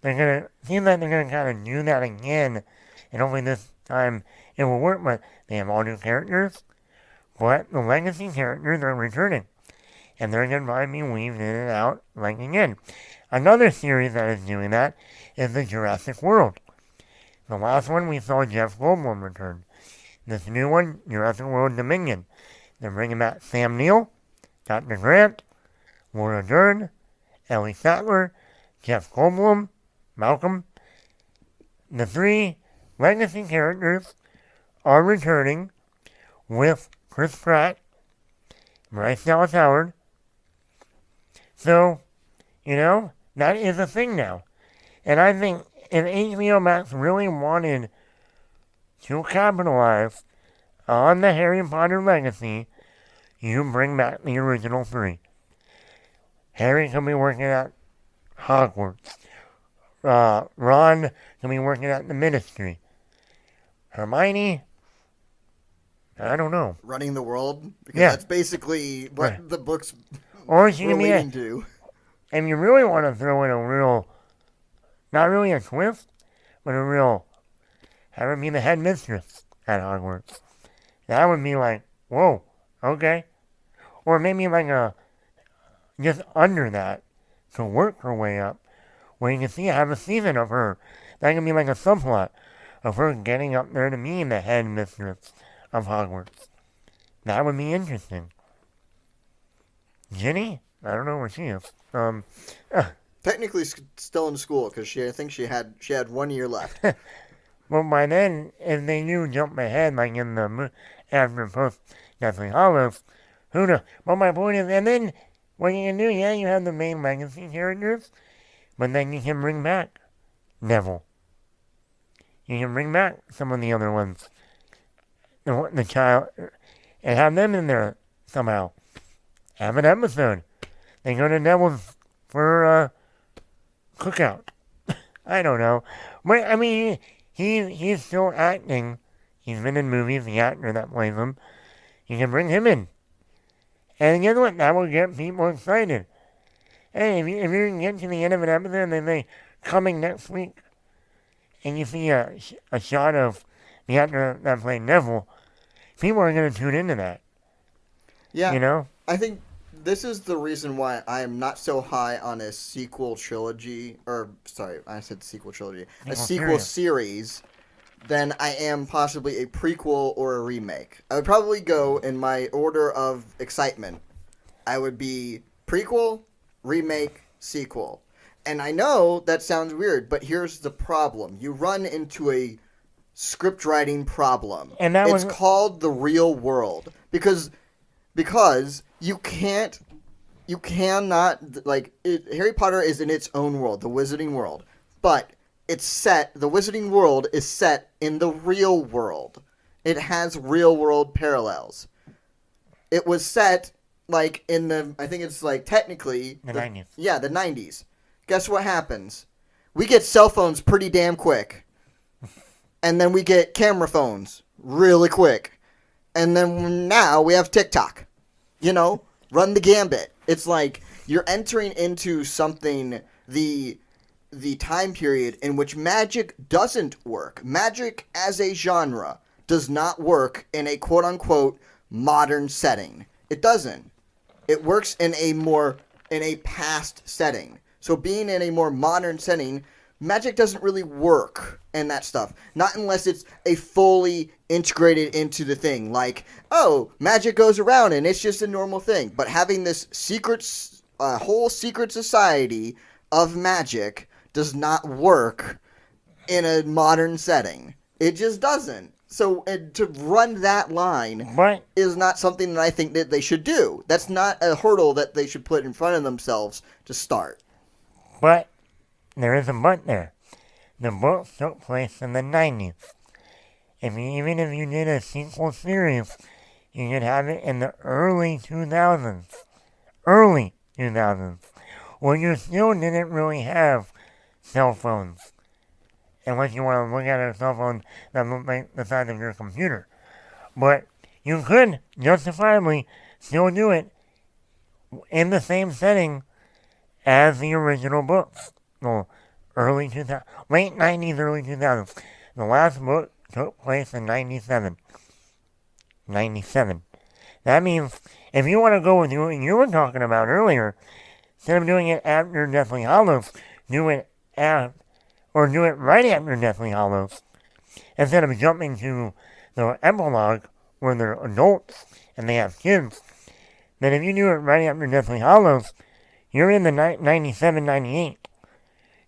seems like they're gonna kind of do that again, and hopefully this time it will work, but they have all new characters, but the legacy characters are returning, and they're gonna probably be weaved in and out like again. Another series that is doing that is the Jurassic World. The last one we saw Jeff Goldblum return. This new one, Jurassic World Dominion. They're bringing back Sam Neill, Dr. Grant, Laura Dern, Ellie Sattler, Jeff Goldblum, Malcolm. The three legacy characters are returning with Chris Pratt, Bryce Dallas Howard. So, that is a thing now. And I think if HBO Max really wanted to capitalize on the Harry Potter legacy, you bring back the original three. Harry can be working at Hogwarts. Ron can be working at the Ministry. Hermione, I don't know. Running the world? Because that's basically what the books or she were can be leading to. And you really want to throw in a real, not really a twist, but a real, have her be the headmistress at Hogwarts. That would be like, whoa, okay. Or maybe like just under that, to work her way up, where you can have a season of her. That can be like a subplot of her getting up there to be the headmistress of Hogwarts. That would be interesting. Ginny? I don't know where she is. Technically still in school, because I think she had 1 year left. Well, by then, if they knew jump ahead, like in the after post Deathly Hollows, who knows? But my point is, and then what you can do, yeah, you have the main legacy characters, but then you can bring back Neville. You can bring back some of the other ones, the child, and have them in there somehow. Have an episode. They go to Neville's for a cookout. I don't know. But, I mean, he's still acting. He's been in movies, the actor that plays him. You can bring him in. And you know what? That will get people excited. Hey, if you can get to the end of an episode and they say, coming next week, and you see a shot of the actor that played Neville, people are going to tune into that. Yeah. You know? I think this is the reason why I am not so high on a sequel trilogy, or, sorry, I said sequel trilogy, a sequel series, than I am possibly a prequel or a remake. I would probably go in my order of excitement. I would be prequel, remake, sequel. And I know that sounds weird, but here's the problem. You run into a script writing problem. And it's called the real world. Because you cannot, Harry Potter is in its own world, the Wizarding World. But the Wizarding World is set in the real world. It has real world parallels. It was set, in the, I think it's, technically... The 90s. Yeah, the 90s. Guess what happens? We get cell phones pretty damn quick. And then we get camera phones really quick. And then now we have TikTok. Run the gambit. It's like you're entering into something, the time period in which magic doesn't work. Magic as a genre does not work in a quote-unquote modern setting. It doesn't. It works in a past setting. So being in a more modern setting, magic doesn't really work in that stuff. Not unless it's a fully integrated into the thing. Magic goes around and it's just a normal thing. But having this whole secret society of magic does not work in a modern setting. It just doesn't. So to run that line is not something that I think that they should do. That's not a hurdle that they should put in front of themselves to start. But there is a but there. The book took place in the 90s. Even if you did a sequel series, you could have it in the early 2000s. Early 2000s. When you still didn't really have cell phones. Unless you want to look at a cell phone that looks like the size of your computer. But you could justifiably still do it in the same setting as the original books. Well, early 2000s, late 90s, early 2000s. The last book took place in 97. 97. That means, if you want to go with what you were talking about earlier, instead of doing it after Deathly Hallows, do it right after Deathly Hallows, instead of jumping to the epilogue where they're adults and they have kids. Then if you do it right after Deathly Hallows, you're in the 97, 98.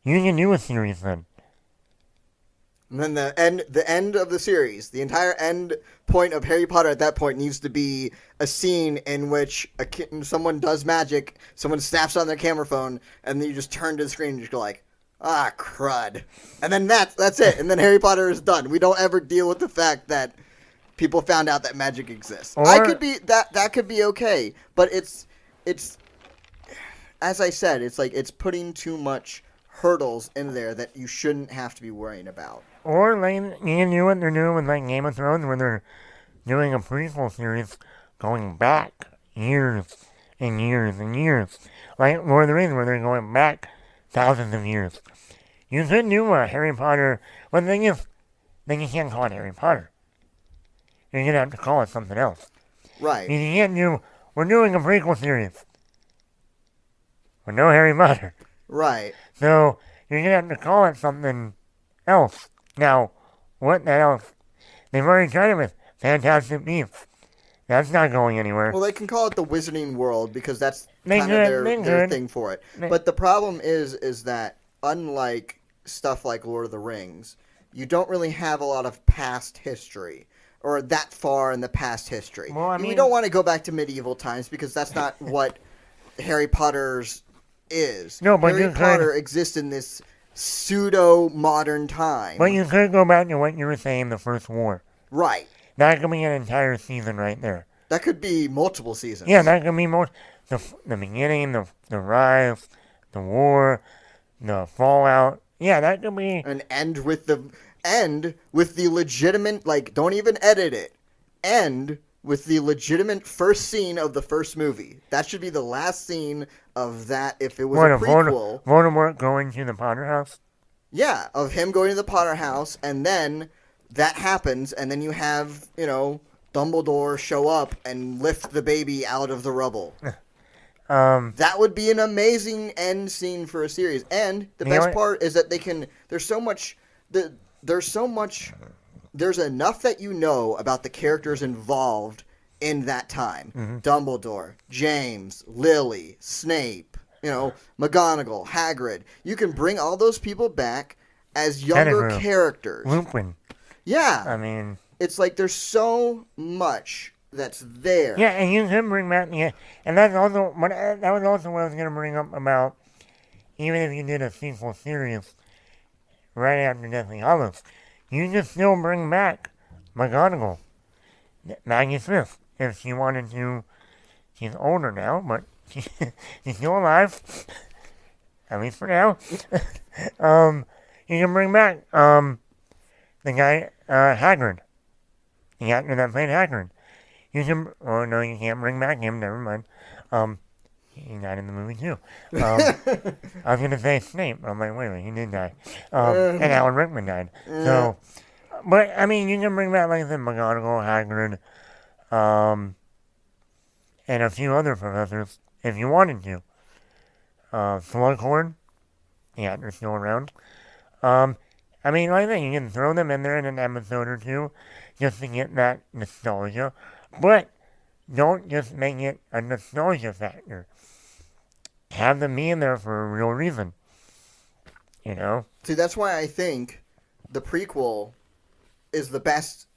You can do a series then. And then the end of the series, the entire end point of Harry Potter at that point needs to be a scene in which someone does magic, someone snaps on their camera phone, and then you just turn to the screen and just go like, ah, crud. And then that's it. And then Harry Potter is done. We don't ever deal with the fact that people found out that magic exists. That could be okay, but it's as I said, it's putting too much hurdles in there that you shouldn't have to be worrying about. Or you can do what they're doing with Game of Thrones, where they're doing a prequel series going back years and years and years. Like Lord of the Rings, where they're going back thousands of years. You could do a Harry Potter, but the thing is, then you can't call it Harry Potter. You're going to have to call it something else. Right. You can't we're doing a prequel series. With no Harry Potter. Right. So, you're going to have to call it something else. Now, what the else? They've already tried it with Fantastic Beasts. That's not going anywhere. Well, they can call it the Wizarding World because that's kind of their thing for it. But the problem is that unlike stuff like Lord of the Rings, you don't really have a lot of past history. Or that far in the past history. Well, I mean, we don't want to go back to medieval times because that's not what Harry Potter's is. No, but Harry Potter exists in this pseudo-modern time. But you could go back to what you were saying, the First War. Right. That could be an entire season right there. That could be multiple seasons. Yeah, that could be more. The beginning, the rise, the war, the fallout. Yeah, that could be. And end with the legitimate, like, don't even edit it. End with the legitimate first scene of the first movie. That should be the last scene of that if it was a prequel. Voldemort going to the Potter house? Yeah, of him going to the Potter house, and then that happens, and then you have, Dumbledore show up and lift the baby out of the rubble. That would be an amazing end scene for a series. And the best part is that there's enough that you know about the characters involved in that time. Mm-hmm. Dumbledore, James, Lily, Snape, McGonagall, Hagrid. You can bring all those people back as younger characters. Lupin. Yeah. I mean, it's like there's so much that's there. Yeah, and you can bring back and that was also what I was going to bring up about even if you did a sequel series right after Deathly Hallows, you can still bring back McGonagall, Maggie Smith, if she wanted to. She's older now, but she's still alive, at least for now. You can bring back the guy Hagrid, the actor that played Hagrid. You can. Oh no, you can't bring back him. Never mind. He died in the movie too. I was gonna say Snape. I'm like, wait, he did die. And Alan Rickman died. So, but I mean, you can bring back, like I said, McGonagall, Hagrid, and a few other professors if you wanted to. Slughorn, the actor's still around. I mean, like I said, you can throw them in there in an episode or two just to get that nostalgia. But don't just make it a nostalgia factor. Have them be in there for a real reason. See, that's why I think the prequel is the best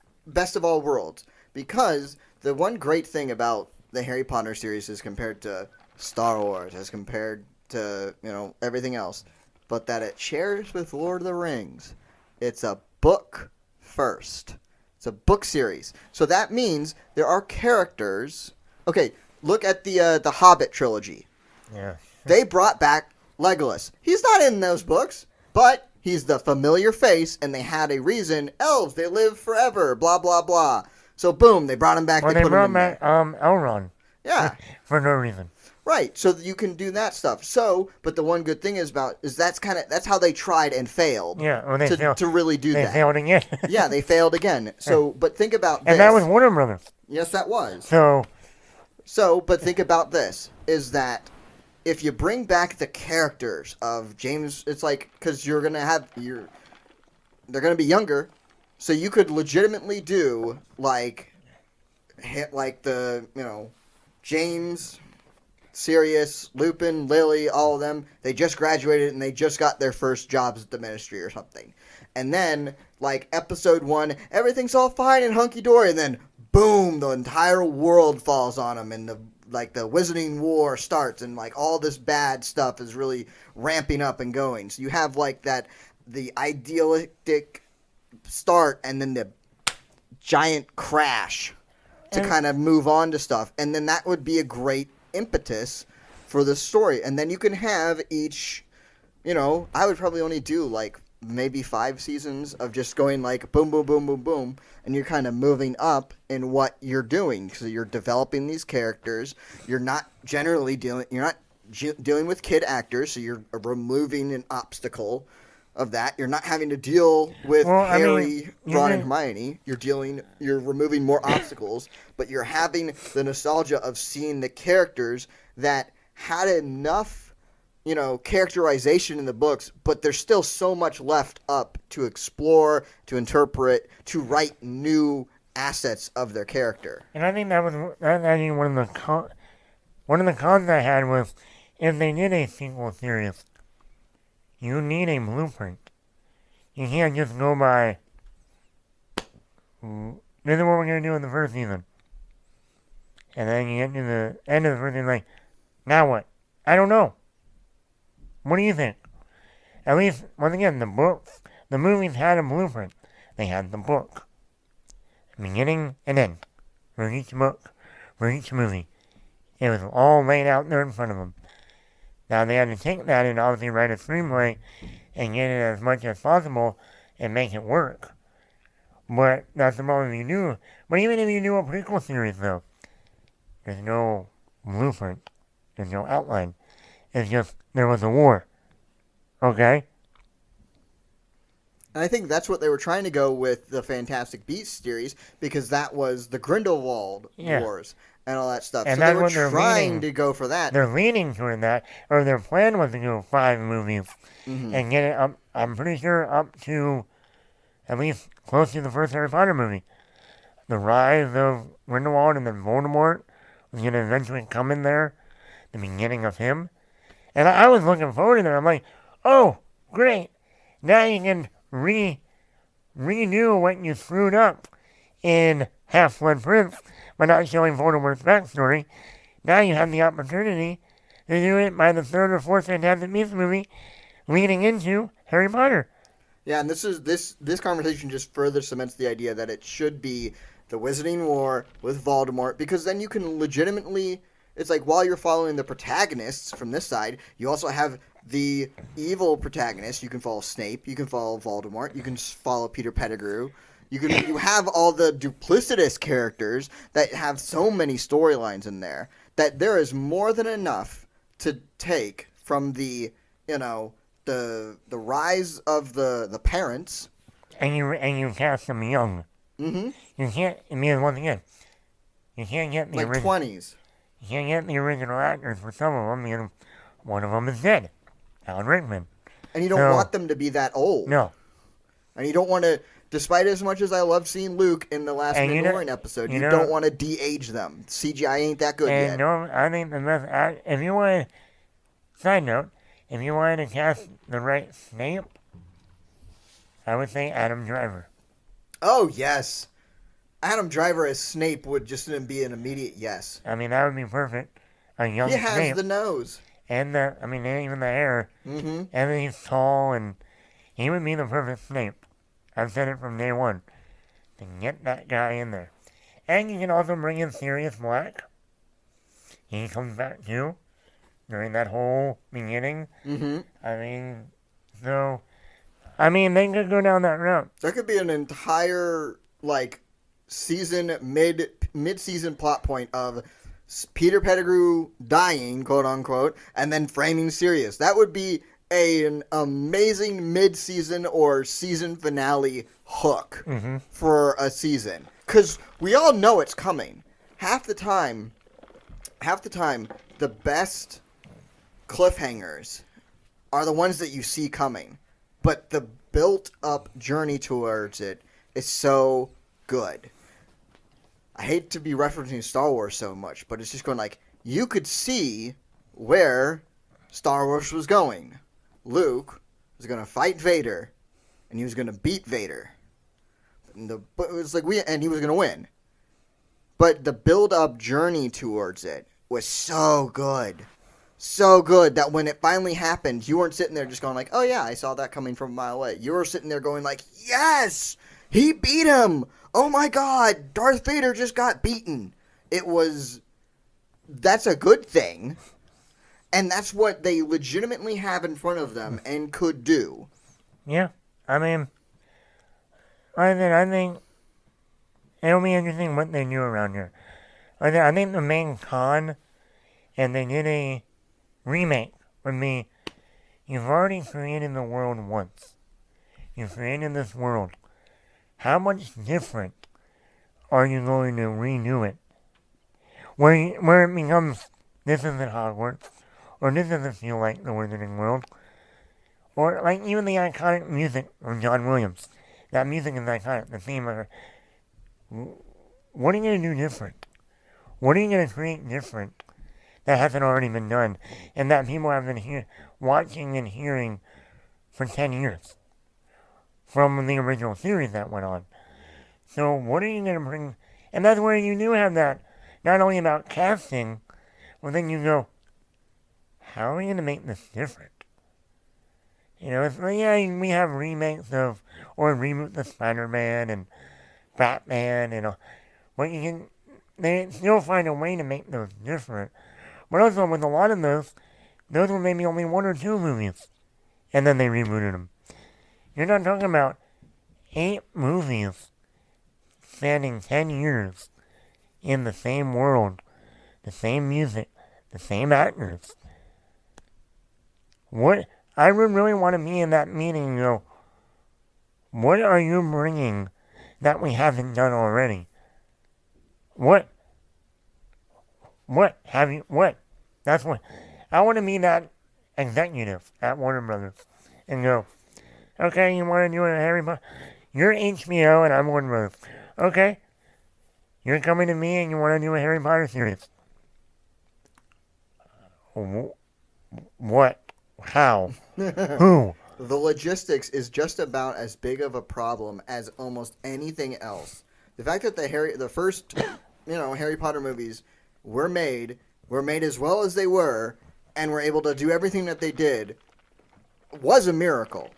of all worlds. Because the one great thing about the Harry Potter series is compared to Star Wars, as compared to, everything else, but that it shares with Lord of the Rings. It's a book first. It's a book series. So that means there are characters. Okay, look at the Hobbit trilogy. Yeah. They brought back Legolas. He's not in those books, but he's the familiar face, and they had a reason. Elves, they live forever, blah, blah, blah. So, boom, they brought him back. Well, they brought back Elrond. Yeah. For no reason. Right, so you can do that stuff. So, but the one good thing is that's how they tried and failed. Yeah, well, they failed to really do that. They failed again. Yeah, they failed again. So, but think about this. And that was Warner Brothers. Yes, that was. So, but think about this: is that if you bring back the characters of James, it's like because they're gonna be younger, so you could legitimately do like the James, Sirius, Lupin, Lily, all of them, they just graduated and they just got their first jobs at the Ministry or something. And then, like, episode 1, everything's all fine and hunky-dory, and then, boom, the entire world falls on them, and the Wizarding War starts, and, like, all this bad stuff is really ramping up and going. So you have, like, the idealistic start, and then the giant crash to kind of move on to stuff. And then that would be a great impetus for the story. And then you can have each, I would probably only do like maybe 5 seasons of just going like boom, boom, boom, boom, boom. And you're kind of moving up in what you're doing. So you're developing these characters. You're not dealing with kid actors. So you're removing an obstacle of that. You're not having to deal with Harry, Ron, and Hermione. You're removing more obstacles, but you're having the nostalgia of seeing the characters that had enough, characterization in the books, but there's still so much left up to explore, to interpret, to write new assets of their character. And I think that was one of the cons I had was if they did a sequel series, you need a blueprint. You can't just go by, this is what we're going to do in the first season. And then you get to the end of the first season, like, now what? I don't know. What do you think? At least, once again, the movies had a blueprint. They had the book. Beginning and end. For each book, for each movie. It was all laid out there in front of them. Now they had to take that and obviously write a screenplay and get it as much as possible and make it work. But that's the problem you do. But even if you do a prequel series though, there's no blueprint. There's no outline. It's just, there was a war. Okay? And I think that's what they were trying to go with the Fantastic Beasts series, because that was the Grindelwald Wars and all that stuff. And so that's they were what they're trying to go for that. They're leaning toward that, or their plan was to do 5 movies and get it up, I'm pretty sure, up to at least close to the first Harry Potter movie. The rise of Grindelwald and then Voldemort was going to eventually come in there, the beginning of him. And I was looking forward to that. I'm like, oh, great. Now you can redo what you screwed up in Half-Blood Prince by not showing Voldemort's backstory. Now you have the opportunity to do it by the 3rd or 4th Fantastic Beasts movie leading into Harry Potter. Yeah, and this conversation just further cements the idea that it should be the Wizarding War with Voldemort, because then you can legitimately, it's like while you're following the protagonists from this side, you also have the evil protagonist. You can follow Snape, you can follow Voldemort, you can follow Peter Pettigrew. You have all the duplicitous characters that have so many storylines in there that there is more than enough to take from the rise of the parents. And you cast them young. Mm-hmm. You can't, I mean, once again, you can't get the like 20s. You can't get the original actors for some of them. I mean, one of them is dead. Alan Rickman. And you don't want them to be that old. No. And you don't want to, despite as much as I love seeing Luke in the last Mandalorian episode, you don't want to de-age them. CGI ain't that good yet. No, I think the best, if you want, side note, if you wanted to cast the right Snape, I would say Adam Driver. Oh, yes. Adam Driver as Snape would just be an immediate yes. I mean, that would be perfect. A young Snape. He has the nose. And even the hair. Mm-hmm. And he's tall, and he would be the perfect Snape. I've said it from day one. To get that guy in there. And you can also bring in Sirius Black. He comes back too. During that whole beginning. Mm-hmm. They could go down that route. There could be an entire, season, mid-season plot point of Peter Pettigrew dying, quote-unquote, and then framing Sirius. That would be an amazing mid-season or season finale hook for a season. Because we all know it's coming. Half the time, the best cliffhangers are the ones that you see coming. But the built-up journey towards it is so good. I hate to be referencing Star Wars so much, but it's just going you could see where Star Wars was going. Luke was going to fight Vader, and he was going to beat Vader. And it was and he was going to win. But the build-up journey towards it was so good. So good that when it finally happened, you weren't sitting there just going oh yeah, I saw that coming from a mile away. You were sitting there going yes! He beat him! Oh my god, Darth Vader just got beaten. That's a good thing. And that's what they legitimately have in front of them and could do. Yeah, I think it'll be interesting what they do around here. I think the main con, and they did a remake, would be, you've already created the world once. You've created this world. How much different are you going to redo it? Where it becomes, this isn't Hogwarts, or this doesn't feel like the Wizarding World, or even the iconic music from John Williams. That music is iconic, the theme of it. What are you going to do different? What are you going to create different that hasn't already been done, and that people have been watching and hearing for 10 years? from the original series that went on. So what are you going to bring? And that's where you do have that, not only about casting, but then you go, how are we going to make this different? You know, it's like, yeah, we have remakes of, or reboots of Spider-Man and Batman, and but you can, they still find a way to make those different. But also with a lot of those were maybe only 1 or 2 movies, and then they rebooted them. You're not talking about 8 movies spanning 10 years in the same world, the same music, the same actors. What I would really want to be in that meeting, what are you bringing that we haven't done already? What have you, that's what, I want to be that executive at Warner Brothers and go, okay, you want to do a Harry Potter? You're HBO and I'm Warner Brothers. Okay, you're coming to me and you want to do a Harry Potter series. What? How? Who? The logistics is just about as big of a problem as almost anything else. The fact that the first, Harry Potter movies were made as well as they were, and were able to do everything that they did, was a miracle.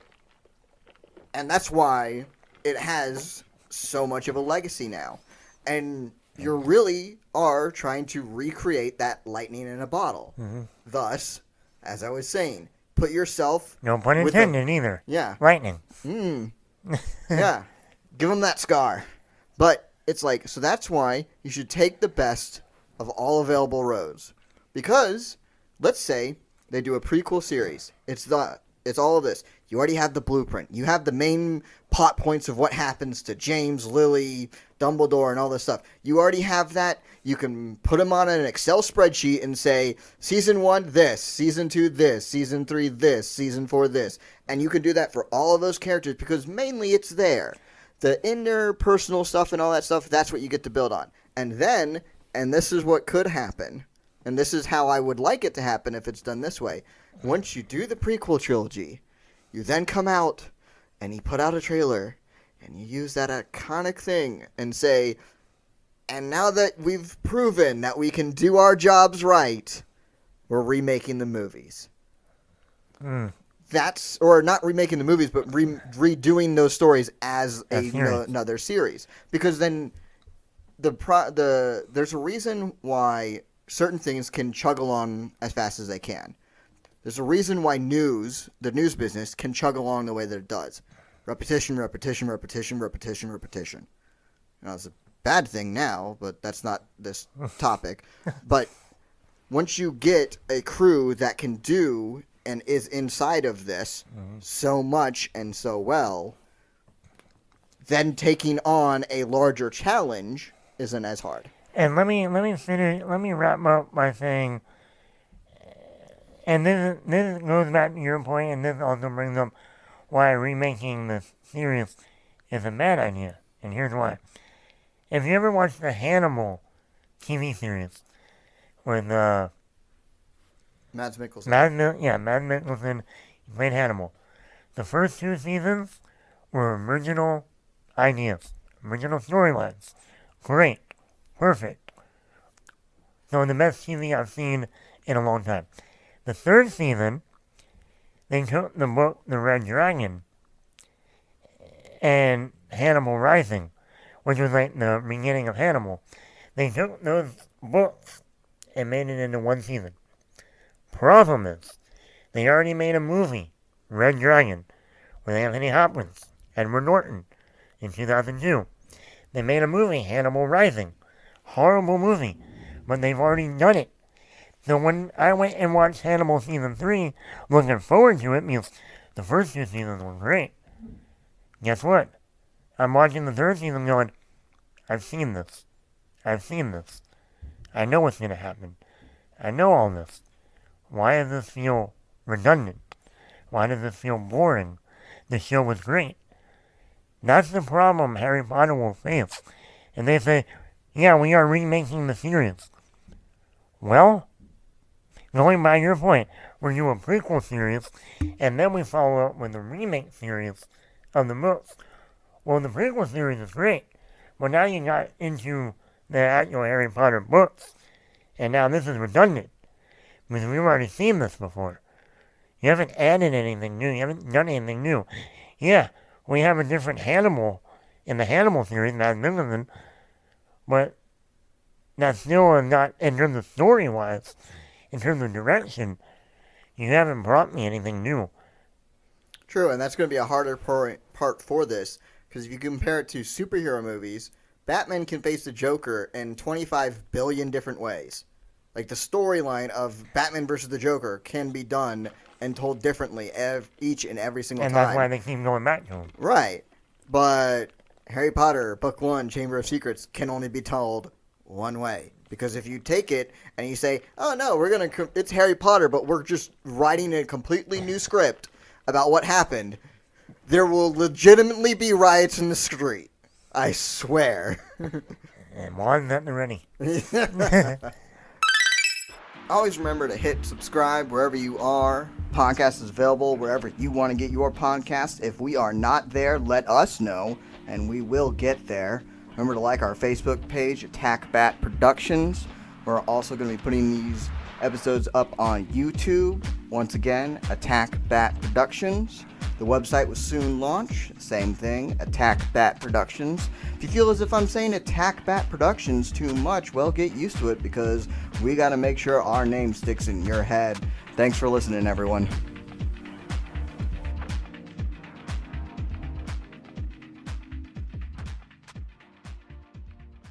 And that's why it has so much of a legacy now. And you really are trying to recreate that lightning in a bottle. Mm-hmm. Thus, as I was saying, put yourself... No pun intended either. Yeah. Lightning. Yeah. Give them that scar. But it's like, so that's why you should take the best of all available roads. Because, let's say, they do a prequel series. It's all of this. You already have the blueprint. You have the main plot points of what happens to James, Lily, Dumbledore, and all this stuff. You already have that. You can put them on an Excel spreadsheet and say, Season 1, this. Season 2, this. Season 3, this. Season 4, this. And you can do that for all of those characters because mainly it's there. The interpersonal stuff and all that stuff, that's what you get to build on. And then, and this is what could happen, and this is how I would like it to happen if it's done this way. Once you do the prequel trilogy, you then come out and you put out a trailer and you use that iconic thing and say, and now that we've proven that we can do our jobs right, we're remaking the movies. That's, or not remaking the movies, but redoing those stories as another series. Because then there's a reason why certain things can chug along as fast as they can. There's a reason why the news business can chug along the way that it does. Repetition, repetition, repetition, repetition, repetition. Now, it's a bad thing now, but that's not this topic. But once you get a crew that can do and is inside of this so much and so well, then taking on a larger challenge isn't as hard. And let me wrap up by saying, and this goes back to your point, and this also brings up why remaking this series is a bad idea. And here's why. If you ever watched the Hannibal TV series with Mads Mikkelsen. Mads Mikkelsen played Hannibal. The first 2 seasons were original ideas, original storylines. Great. Perfect. So the best TV I've seen in a long time. The 3rd season, they took the book The Red Dragon and Hannibal Rising, which was like the beginning of Hannibal. They took those books and made it into 1 season. Problem is, they already made a movie, Red Dragon, with Anthony Hopkins, Edward Norton, in 2002. They made a movie, Hannibal Rising. Horrible movie, but they've already done it. So when I went and watched Hannibal Season 3, looking forward to it because the first 2 seasons were great, guess what? I'm watching the 3rd season going, I've seen this. I know what's going to happen. I know all this. Why does this feel redundant? Why does this feel boring? The show was great. That's the problem Harry Potter will face. And they say, yeah, we are remaking the series. Well, going by your point, we do a prequel series, and then we follow up with a remake series of the books. Well, the prequel series is great, but now you got into the actual Harry Potter books, and now this is redundant, because we've already seen this before. You haven't added anything new, you haven't done anything new. Yeah, we have a different Hannibal in the Hannibal series, Matt Mickelson, but that's still not, in terms of story-wise, in terms of direction, you haven't brought me anything new. True, and that's going to be a harder part for this, because if you compare it to superhero movies, Batman can face the Joker in 25 billion different ways. Like, the storyline of Batman versus the Joker can be done and told differently each and every single time. And that's why they keep going back to him. Right. But Harry Potter, Book 1, Chamber of Secrets, can only be told one way. Because if you take it and you say, oh no, it's Harry Potter, but we're just writing a completely new script about what happened, there will legitimately be riots in the street. I swear. And one's at the ready. Always remember to hit subscribe wherever you are. Podcast is available wherever you want to get your podcast. If we are not there, let us know, and we will get there. Remember to like our Facebook page, Attack Bat Productions. We're also going to be putting these episodes up on YouTube. Once again, Attack Bat Productions. The website will soon launch. Same thing, Attack Bat Productions. If you feel as if I'm saying Attack Bat Productions too much, well, get used to it, because we got to make sure our name sticks in your head. Thanks for listening, everyone.